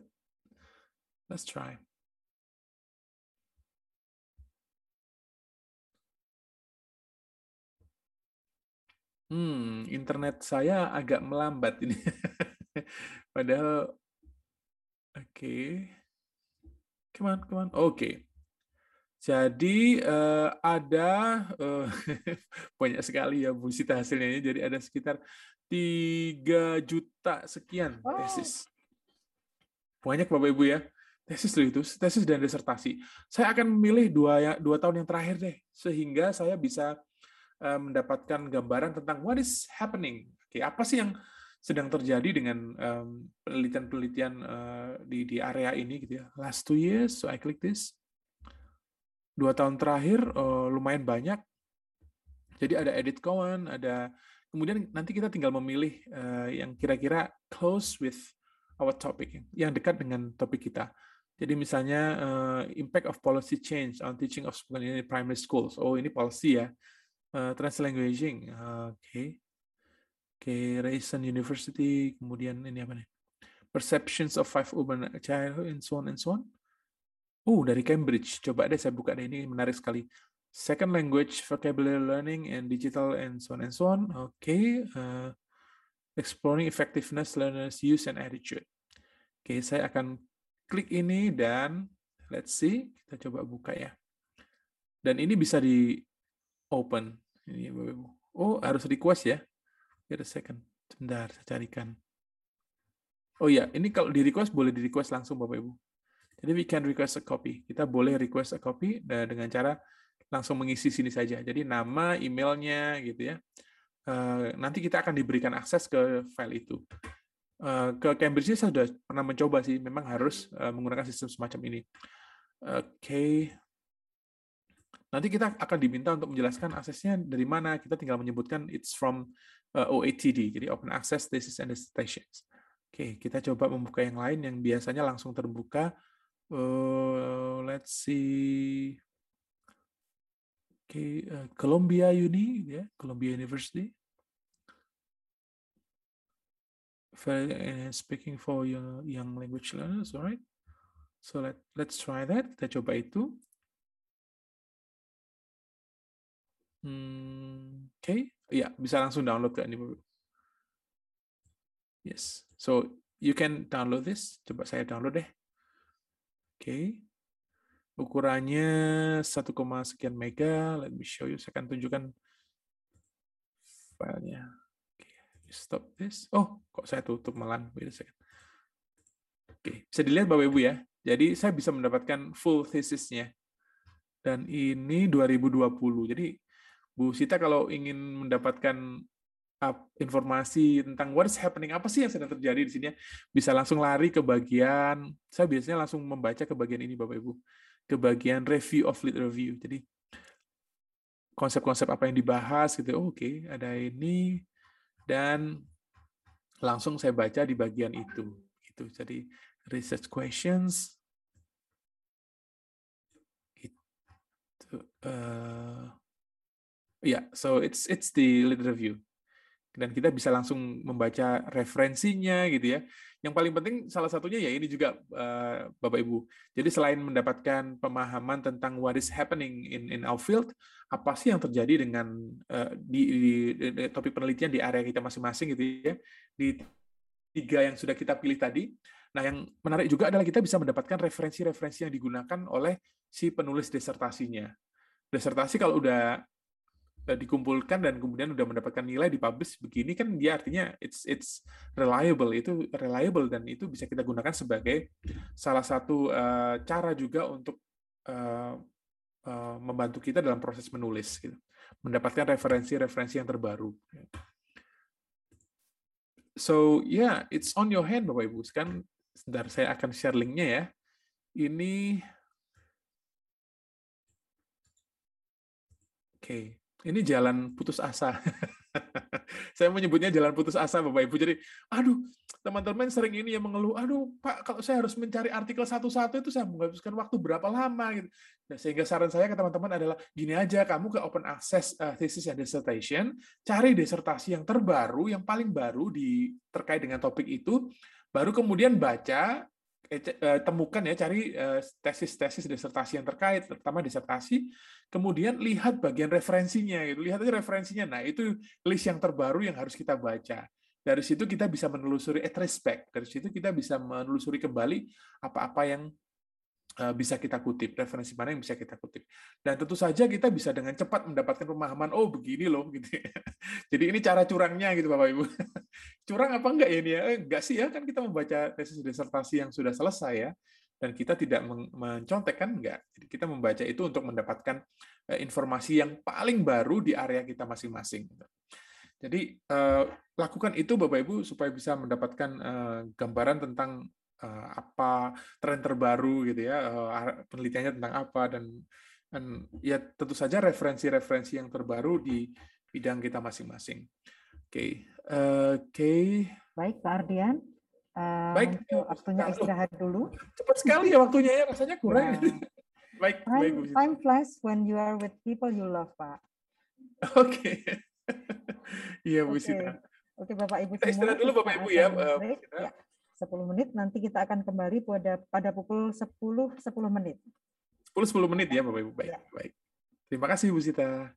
let's try. Internet saya agak melambat ini. Padahal, oke. Come on. Oke. Jadi ada banyak sekali ya Bu Sita hasilnya. Jadi ada sekitar 3 juta sekian tesis. Banyak Bapak Ibu ya. Tesis loh itu, tesis dan disertasi. Saya akan memilih 2 tahun yang terakhir deh, sehingga saya bisa mendapatkan gambaran tentang what is happening. Oke, apa sih yang sedang terjadi dengan penelitian-penelitian di area ini gitu ya. Last 2 years, so I click this. 2 tahun terakhir lumayan banyak. Jadi ada edit kawan, ada kemudian nanti kita tinggal memilih yang kira-kira close with our topic, yang dekat dengan topik kita. Jadi misalnya impact of policy change on teaching of spoken in primary schools. Oh, ini policy ya. Translanguaging. Oke. Ryerson University, kemudian ini apa nih? Perceptions of 5 urban childhood and so on. Dari Cambridge. Coba deh saya buka deh, ini menarik sekali. Second language vocabulary learning and digital and so on. Oke. Exploring effectiveness, learners use and attitude. Oke, saya akan klik ini dan let's see, kita coba buka ya. Dan ini bisa di open. Ini harus request ya. Wait a second. Sebentar, saya carikan. Oh ya, ini kalau di request boleh di request langsung Bapak Ibu. Jadi we can request a copy. Kita boleh request a copy dengan cara langsung mengisi sini saja. Jadi nama, emailnya gitu ya. Nanti kita akan diberikan akses ke file itu. Ke Cambridge saya sudah pernah mencoba sih, memang harus menggunakan sistem semacam ini. Oke. Nanti kita akan diminta untuk menjelaskan aksesnya dari mana. Kita tinggal menyebutkan it's from OATD, jadi Open Access Thesis and Dissertations. Oke, kita coba membuka yang lain yang biasanya langsung terbuka. Let's see. Oke, Columbia Columbia University. Speaking for young language learners, alright. So let's try that. Kita coba itu. Oke, ya bisa langsung download ke ini. Yes, so you can download this. Coba saya download deh. Oke, ukurannya 1, sekian mega. Let me show you. Saya akan tunjukkan filenya. Stop this. Kok saya tutup malah. Wait a second. Oke, bisa dilihat Bapak Ibu ya. Jadi saya bisa mendapatkan full thesisnya. Dan ini 2020. Jadi Bu Sita kalau ingin mendapatkan informasi tentang what is happening, apa sih yang sedang terjadi di sini, bisa langsung lari ke bagian, saya biasanya langsung membaca ke bagian ini Bapak Ibu, ke bagian review of lit review. Jadi konsep-konsep apa yang dibahas gitu. Oke, ada ini. Dan langsung saya baca di bagian itu. Gitu. Jadi research questions. So it's the lit review. Dan kita bisa langsung membaca referensinya gitu ya. Yang paling penting salah satunya ya ini juga Bapak Ibu. Jadi selain mendapatkan pemahaman tentang what is happening in our field, apa sih yang terjadi dengan di topik penelitian di area kita masing-masing gitu ya. Di 3 yang sudah kita pilih tadi. Nah, yang menarik juga adalah kita bisa mendapatkan referensi-referensi yang digunakan oleh si penulis disertasinya. Disertasi kalau udah dikumpulkan dan kemudian udah mendapatkan nilai dipublish begini kan dia artinya it's reliable, itu reliable dan itu bisa kita gunakan sebagai salah satu cara juga untuk membantu kita dalam proses menulis gitu. Mendapatkan referensi-referensi yang terbaru. So it's on your hand Bapak Ibu. Sekarang sebentar saya akan share linknya ya. Ini oke. Ini jalan putus asa. Saya menyebutnya jalan putus asa, Bapak Ibu. Jadi, teman-teman sering ini yang mengeluh, Pak, kalau saya harus mencari artikel satu-satu itu saya menghabiskan waktu berapa lama gitu. Nah, sehingga saran saya ke teman-teman adalah gini aja, kamu ke Open Access Thesis and Dissertation, cari disertasi yang terbaru, yang paling baru terkait dengan topik itu, baru kemudian baca temukan ya, cari tesis-tesis disertasi yang terkait, terutama disertasi, kemudian lihat bagian referensinya, gitu. Lihat aja referensinya. Nah, itu list yang terbaru yang harus kita baca. Dari situ kita bisa menelusuri retrospect. Dari situ kita bisa menelusuri kembali apa-apa yang bisa kita kutip, referensi mana yang bisa kita kutip. Dan tentu saja kita bisa dengan cepat mendapatkan pemahaman, oh begini loh, gitu. Jadi ini cara curangnya gitu Bapak Ibu. Curang apa enggak ya ini ya? Enggak sih ya, kan kita membaca tesis disertasi yang sudah selesai ya, dan kita tidak mencontek kan enggak. Jadi kita membaca itu untuk mendapatkan informasi yang paling baru di area kita masing-masing. Jadi lakukan itu Bapak Ibu supaya bisa mendapatkan gambaran tentang apa tren terbaru gitu ya, penelitiannya tentang apa, dan ya tentu saja referensi-referensi yang terbaru di bidang kita masing-masing. Oke. Baik Pak Ardian. Baik, waktunya istirahat dulu. Cepat sekali ya waktunya ya, rasanya kurang. Ya. Baik, time flies when you are with people you love, Pak. Oke. Iya Bu Sita. Oke Bapak Ibu kita semua. Istirahat dulu Bapak Ibu ya. Ya. 10 menit, nanti kita akan kembali pada pukul 10 menit. 10 menit ya Bapak Ibu. Baik, ya. Baik. Terima kasih Bu Sita.